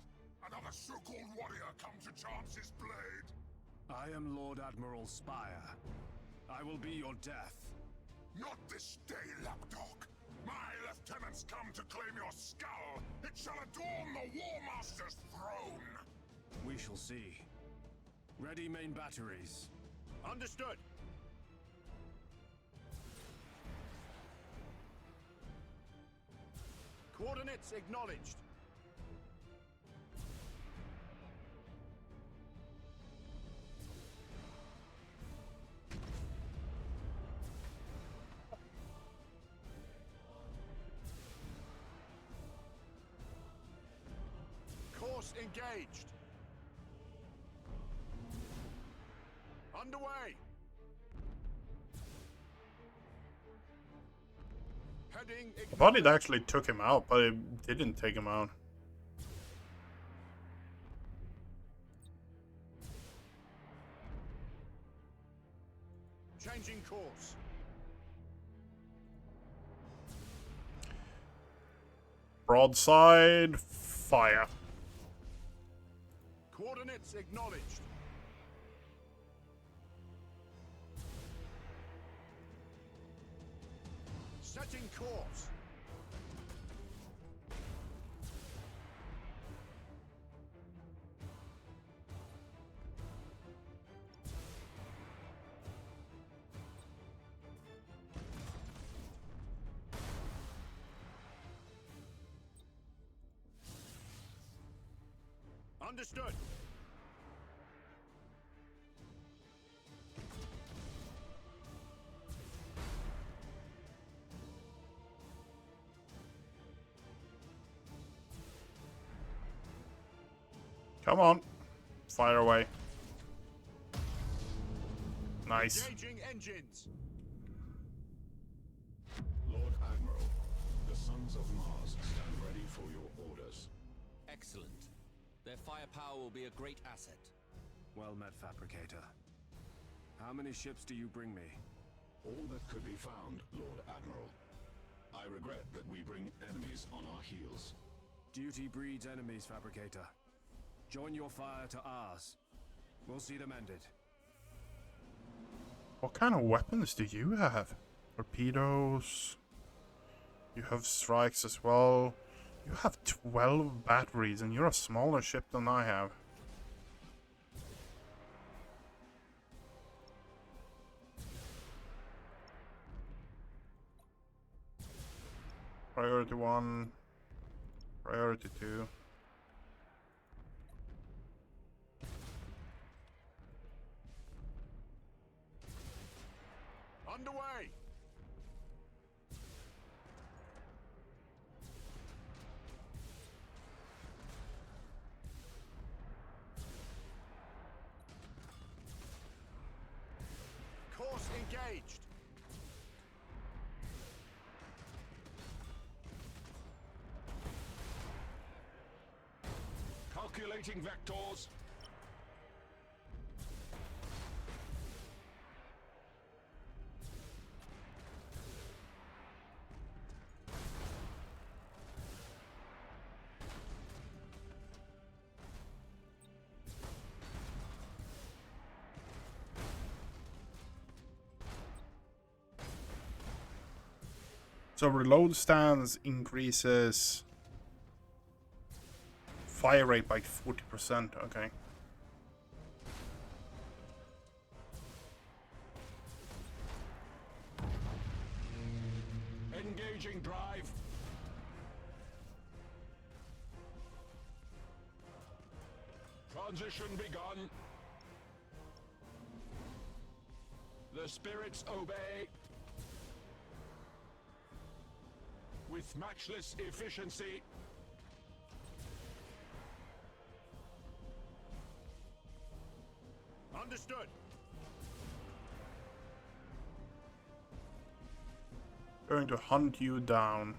Another so-called warrior come to chance his blade? I am Lord Admiral Spire. I will be your death. Not this day, lapdog. My lieutenants come to claim your skull. It shall adorn the War Master's throne. We shall see. Ready main batteries. Understood. Coordinates acknowledged. Course engaged. Underway. Heading. I thought it actually took him out, but it didn't take him out. Changing course. Broadside, fire. Coordinates acknowledged. Setting course. Understood. Come on. Fire away. Nice. Engaging engines. Lord Admiral, the Sons of Mars stand ready for your orders. Excellent. Their firepower will be a great asset. Well met, Fabricator. How many ships do you bring me? All that could be found, Lord Admiral. I regret that we bring enemies on our heels. Duty breeds enemies, Fabricator. Join your fire to ours. We'll see them ended. What kind of weapons do you have? Torpedoes. You have strikes as well. You have 12 batteries and you're a smaller ship than I have. Priority 1. Priority 2. Underway! engaged. Calculating vectors. So reload stance increases fire rate by 40%, okay. Engaging drive. Transition begun. The spirits obey. With matchless efficiency. Understood. Going to hunt you down.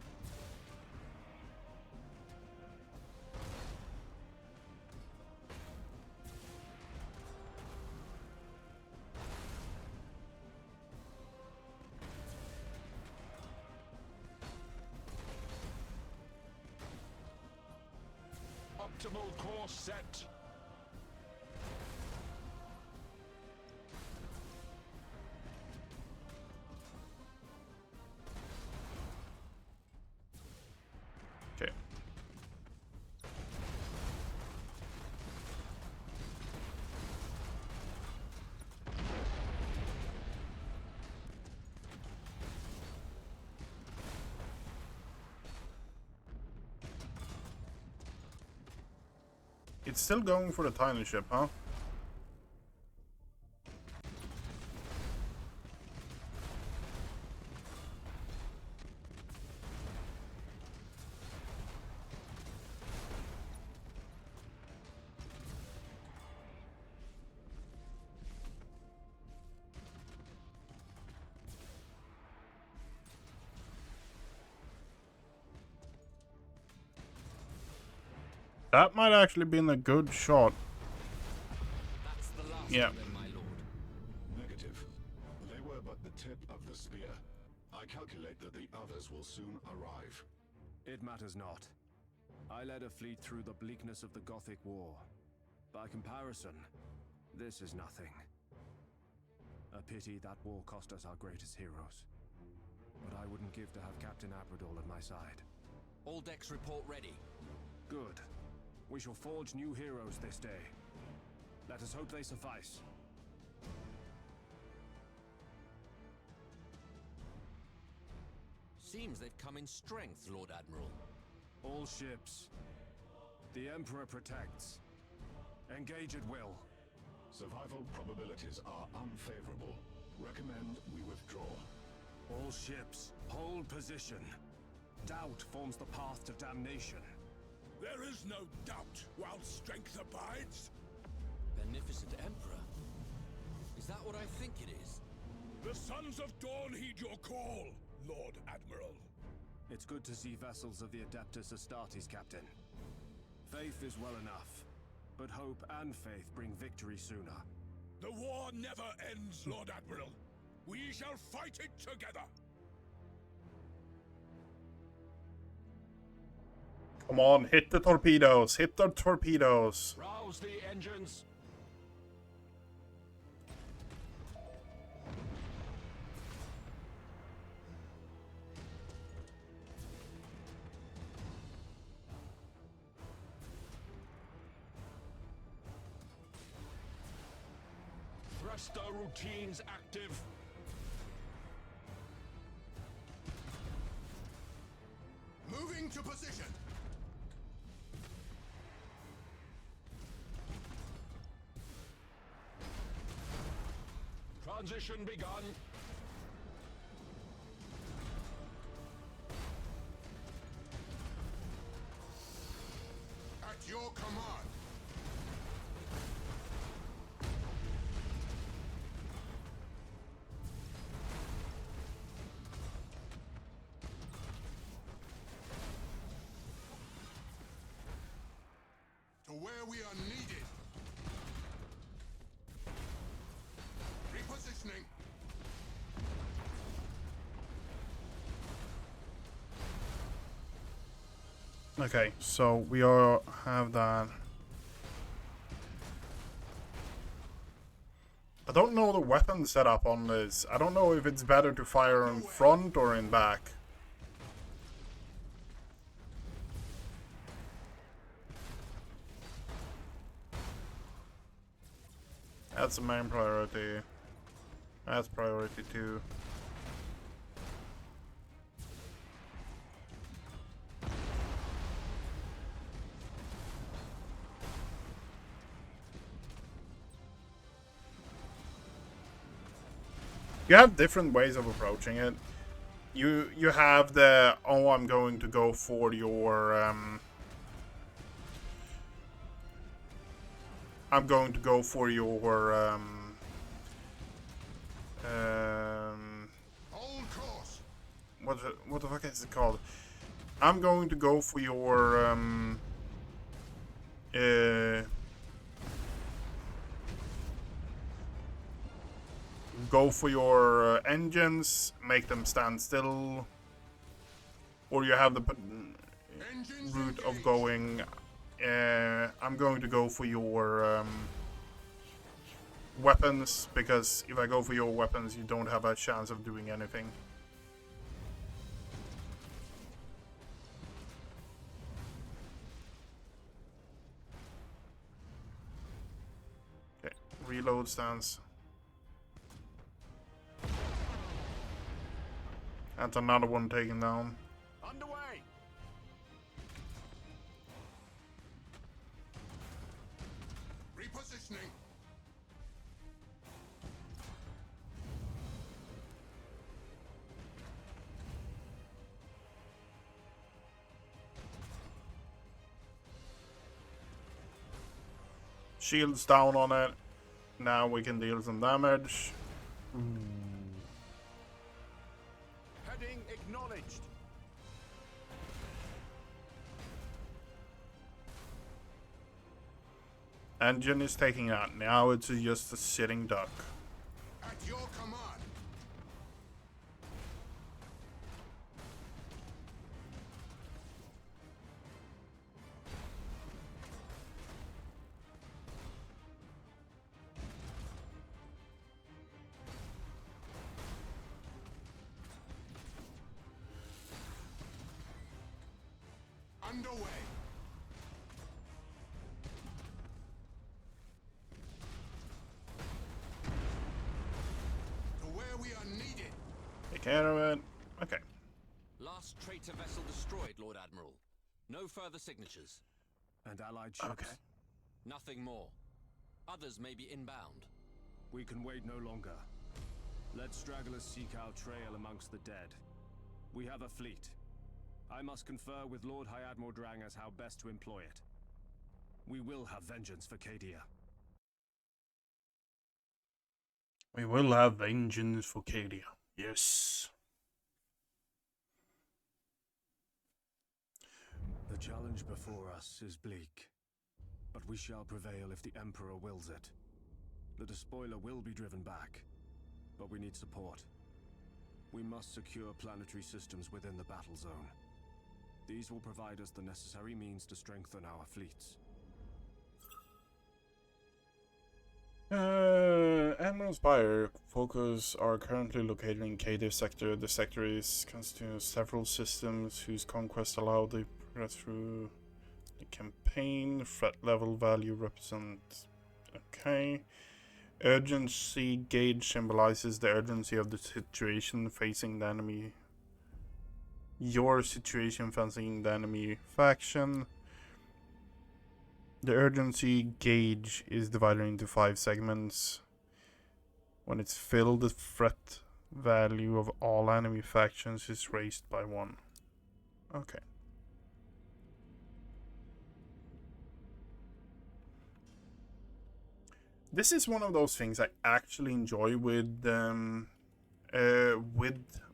Optimal course set. Okay. It's still going for the tiny ship, huh? That might actually been a good shot. That's the last Yeah. of them, my lord. Negative. They were but the tip of the spear. I calculate that the others will soon arrive. It matters not. I led a fleet through the bleakness of the Gothic War. By comparison, this is nothing. A pity that war cost us our greatest heroes. But I wouldn't give to have Captain Abradol at my side. All decks report ready. Good. We shall forge new heroes this day. Let us hope they suffice. Seems they've come in strength, Lord Admiral. All ships. The Emperor protects. Engage at will. Survival probabilities are unfavorable. Recommend we withdraw. All ships, hold position. Doubt forms the path to damnation. There is no doubt while strength abides. Beneficent Emperor? Is that what I think it is? The Sons of Dawn heed your call, Lord Admiral. It's good to see vessels of the Adeptus Astartes, Captain. Faith is well enough, but hope and faith bring victory sooner. The war never ends, Lord Admiral. We shall fight it together. Come on, hit the torpedoes. Hit the torpedoes. Rouse the engines. Thruster routines active. Moving to position. Transition begun. At your command. where we are needed. Repositioning. Okay, so we all have that. I don't know the weapon setup on this. I don't know if it's better to fire in front or in back. That's the main priority. That's priority 2. You have different ways of approaching it. You have the, oh, I'm going to go for your I'm going to go for your Hold course. what the fuck is it called? I'm going to go for your go for your engines, make them stand still, or you have the route of going. I'm going to go for your weapons, because if I go for your weapons, you don't have a chance of doing anything. Okay, reload stance. That's another one taken down. Underway. Repositioning. Shields down on it. Now we can deal some damage. Heading acknowledged. Engine is taking out. Now it's just a sitting duck. At your command. Underway. To where we are needed. Take care of it. Okay. Last traitor vessel destroyed, Lord Admiral. No further signatures. And allied ships? Okay. Nothing more. Others may be inbound. We can wait no longer. Let stragglers seek our trail amongst the dead. We have a fleet. I must confer with Lord High Admiral Drang as how best to employ it. We will have vengeance for Cadia. We will have vengeance for Cadia. Yes. The challenge before us is bleak, but we shall prevail if the Emperor wills it. The despoiler will be driven back, but we need support. We must secure planetary systems within the battle zone. These will provide us the necessary means to strengthen our fleets. Admiral's Spire focus are currently located in Cadia sector. The sector is constituted of several systems whose conquest allow the progress through the campaign. Threat level value represent. Okay. Urgency gauge symbolizes the urgency of the situation facing the enemy. Your situation facing the enemy faction. The urgency gauge is divided into 5 segments. When it's filled, the threat value of all enemy factions is raised by 1. Okay. This is one of those things I actually enjoy with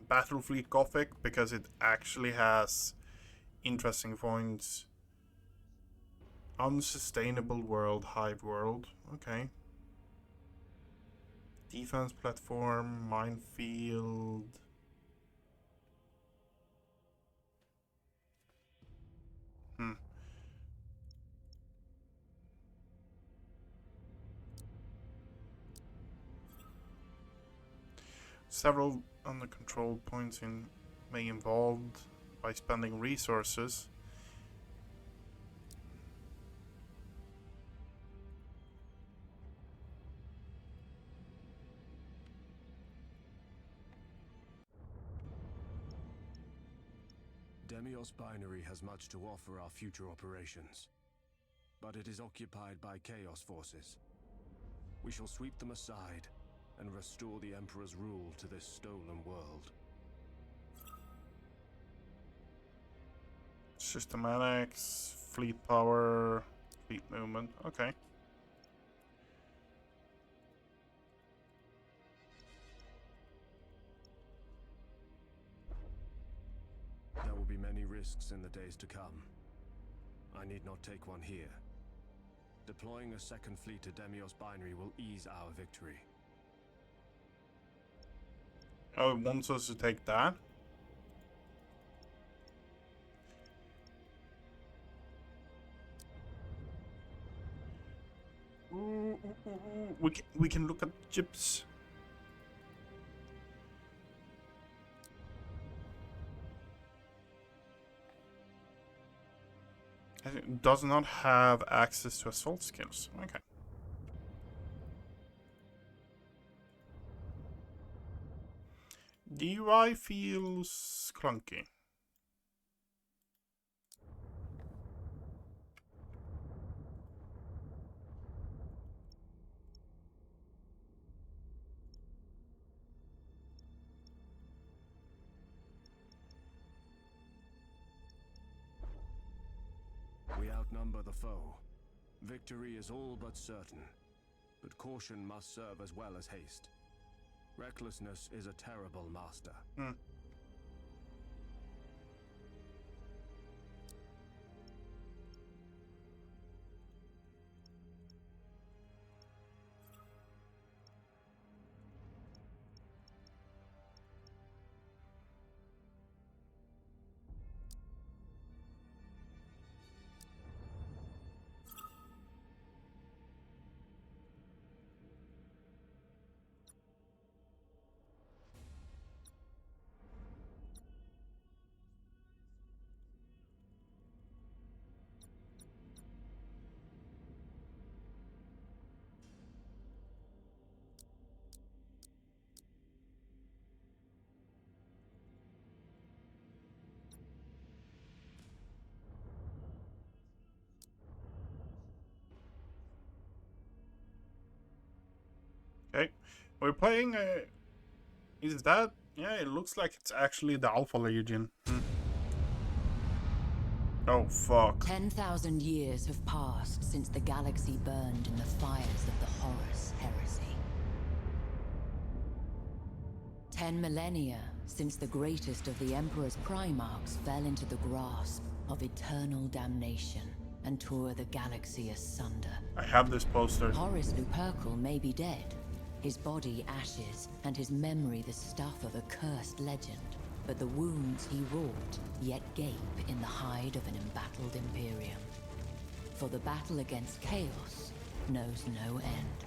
Battlefleet Gothic, because it actually has interesting points. Unsustainable world, hive world. Okay. Defense platform, minefield. Several under control points may involved by spending resources. Demios Binary has much to offer our future operations, but it is occupied by Chaos forces. We shall sweep them aside and restore the Emperor's rule to this stolen world. Systematics, fleet power, fleet movement. Okay. There will be many risks in the days to come. I need not take one here. Deploying a second fleet to Demios Binary will ease our victory. Oh, it wants us to take that? We can look at chips. It does not have access to assault skills. Okay. The UI feels clunky. We outnumber the foe. Victory is all but certain, but caution must serve as well as haste. Recklessness is a terrible master. Okay, we're playing. Is that? Yeah, it looks like it's actually the Alpha Legion. Oh fuck! 10,000 years have passed since the galaxy burned in the fires of the Horus heresy. 10 millennia since the greatest of the Emperor's Primarchs fell into the grasp of eternal damnation and tore the galaxy asunder. I have this poster. Horus Lupercal may be dead, his body ashes, and his memory the stuff of a cursed legend. But the wounds he wrought yet gape in the hide of an embattled Imperium. For the battle against Chaos knows no end.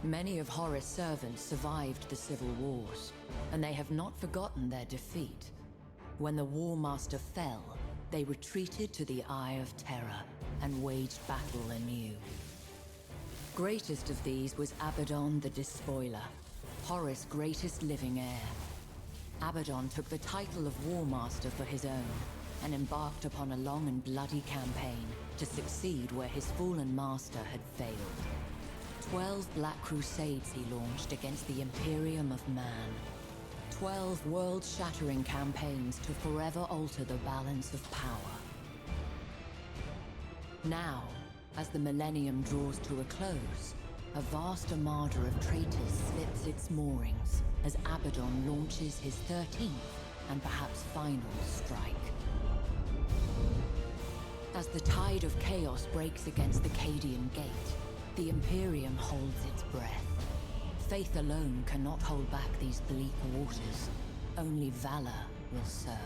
Many of Horus' servants survived the civil wars, and they have not forgotten their defeat. When the War Master fell, they retreated to the Eye of Terror and waged battle anew. Greatest of these was Abaddon the Despoiler, Horus' greatest living heir. Abaddon took the title of War Master for his own, and embarked upon a long and bloody campaign to succeed where his fallen master had failed. 12 Black Crusades he launched against the Imperium of Man. 12 world-shattering campaigns to forever alter the balance of power. Now, as the millennium draws to a close, a vast armada of traitors slips its moorings as Abaddon launches his 13th and perhaps final strike. As the tide of chaos breaks against the Cadian Gate, the Imperium holds its breath. Faith alone cannot hold back these bleak waters. Only valor will serve.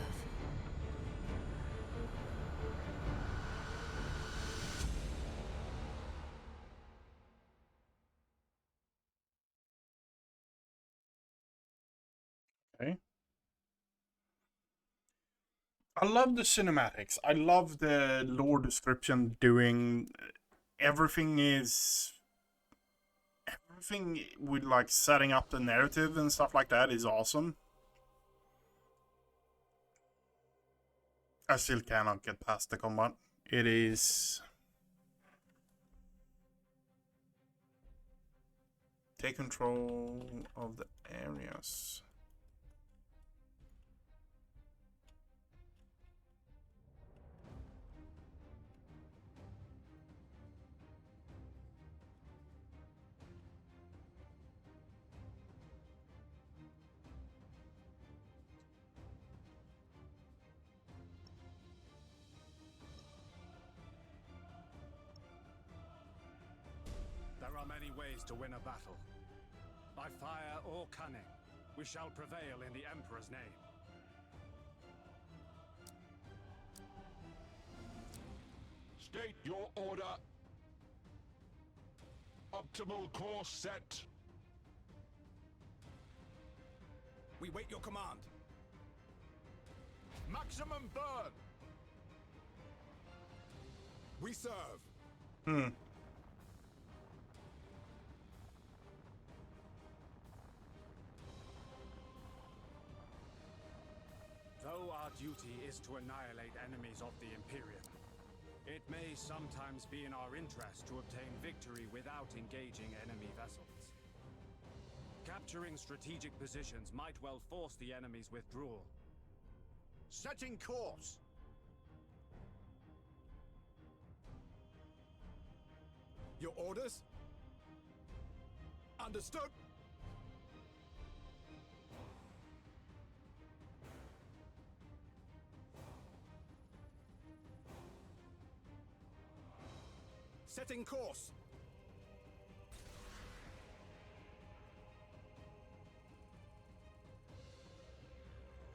Okay. I love the cinematics. I love the lore description doing everything with like setting up the narrative and stuff like that is awesome. I still cannot get past the combat. It is... Take control of the areas. There are many ways to win a battle. By fire or cunning, we shall prevail in the Emperor's name. State your order. Optimal course set. We wait your command. Maximum burn. We serve. Though our duty is to annihilate enemies of the Imperium, it may sometimes be in our interest to obtain victory without engaging enemy vessels. Capturing strategic positions might well force the enemy's withdrawal. Setting course. Your orders? Understood. Setting course.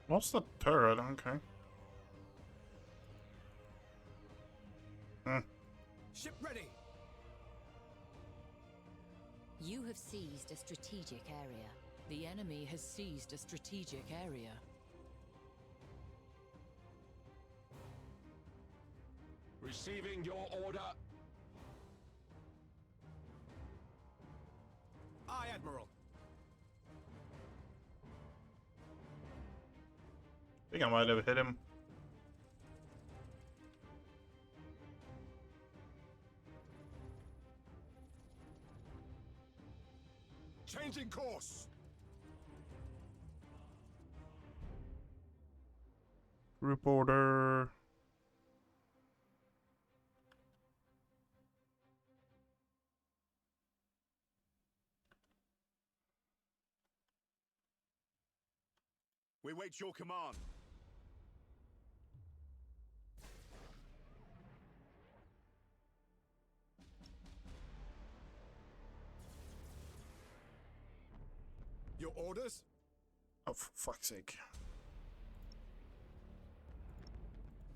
What's the turret? Okay. Ship ready. You have seized a strategic area. The enemy has seized a strategic area. Receiving your order. Aye, Admiral. I think I might have hit him. Changing course. Group order. We wait your command. Your orders? Oh, for fuck's sake.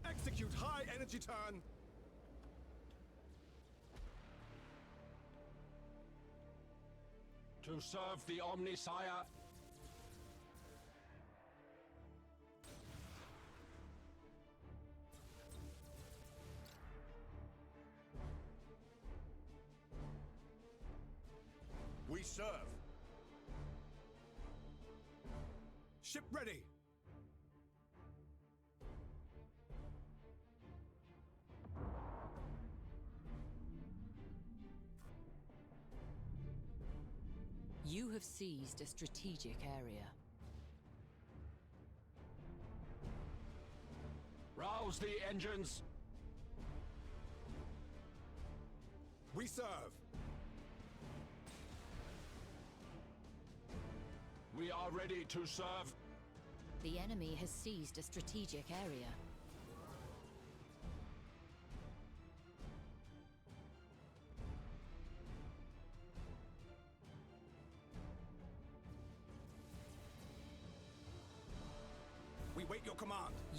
Execute high energy turn. To serve the Omnisire. We serve. Ship ready. You have seized a strategic area. Rouse the engines. We serve. We are ready to serve. The enemy has seized a strategic area.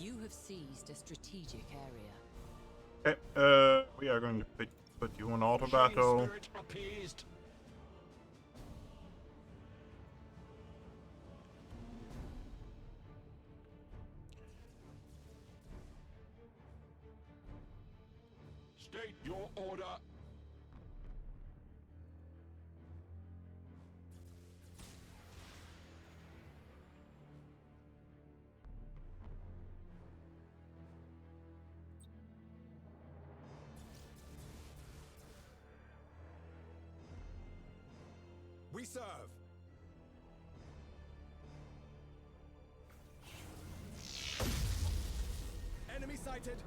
You have seized a strategic area. Okay, we are going to put you on auto battle. Spirit appeased. State your order. We serve. Enemy sighted.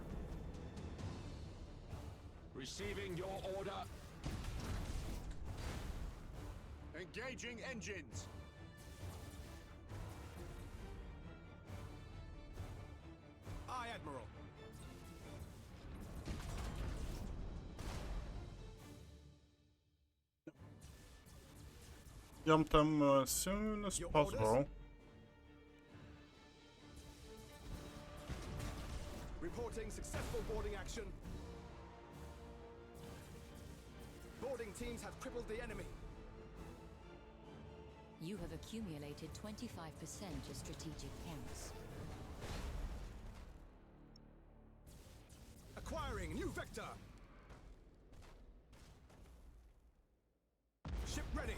Receiving your order. Engaging engines. Aye, Admiral. Jump them as soon as possible. Reporting successful boarding action. Boarding teams have crippled the enemy. You have accumulated 25% of strategic points. Acquiring new vector. Ship ready.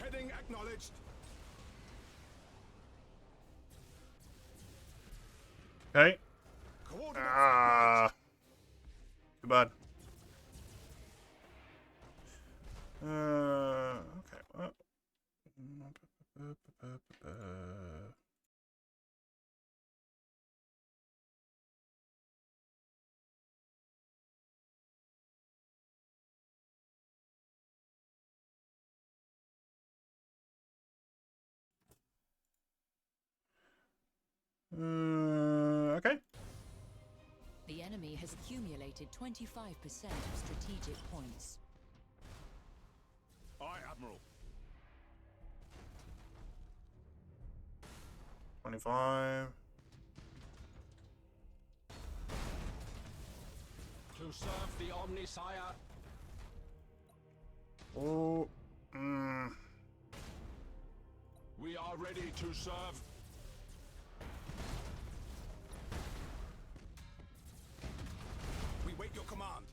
Heading acknowledged. Okay. Coordinates. Too bad. Okay. Well. Okay. The enemy has accumulated 25% of strategic points. Aye, Admiral. 25. To serve the Omnisire. Oh. We are ready to serve. We wait your command.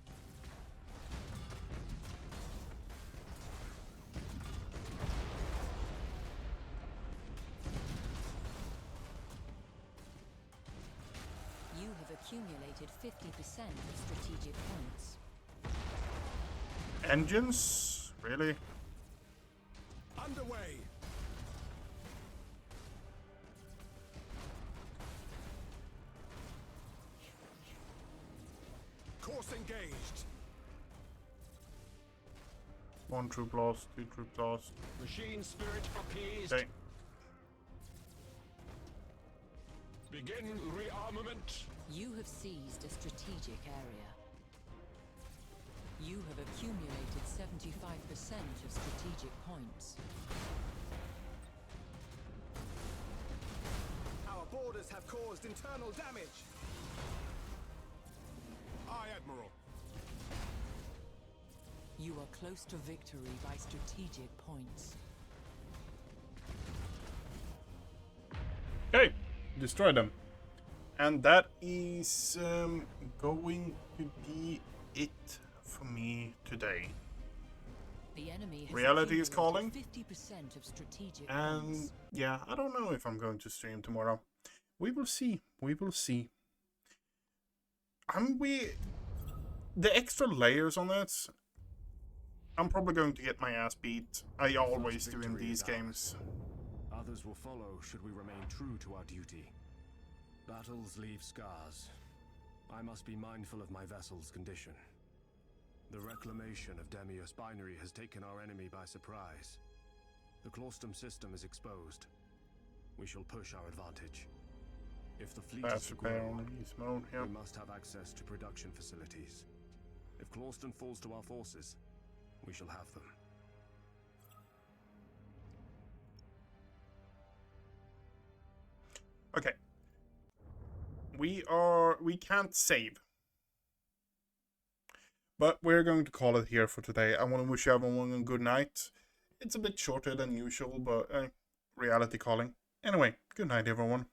You have accumulated 50% of strategic points. Engines? Really? Underway. Course engaged. 1 troop lost, 2 troop lost. Machine spirit appeased. Okay. Begin rearmament. You have seized a strategic area. You have accumulated 75% of strategic points. Our borders have caused internal damage. Aye, Admiral. You are close to victory by strategic points. Okay. Destroy them. And that is going to be it for me today. The enemy has Reality is calling. 50% of strategic And points. yeah, I don't know if I'm going to stream tomorrow. We will see. We will see. The extra layers on it, I'm probably going to get my ass beat. I always do in these games. Others will follow should we remain true to our duty. Battles leave scars. I must be mindful of my vessel's condition. The reclamation of Demiur's binary has taken our enemy by surprise. The Claustum system is exposed. We shall push our advantage. If the fleet is to grow, we must have access to production facilities. If Clauston falls to our forces, we shall have them. Okay. we can't save. But we're going to call it here for today. I want to wish everyone a good night. It's a bit shorter than usual, but reality calling. Anyway, good night, everyone.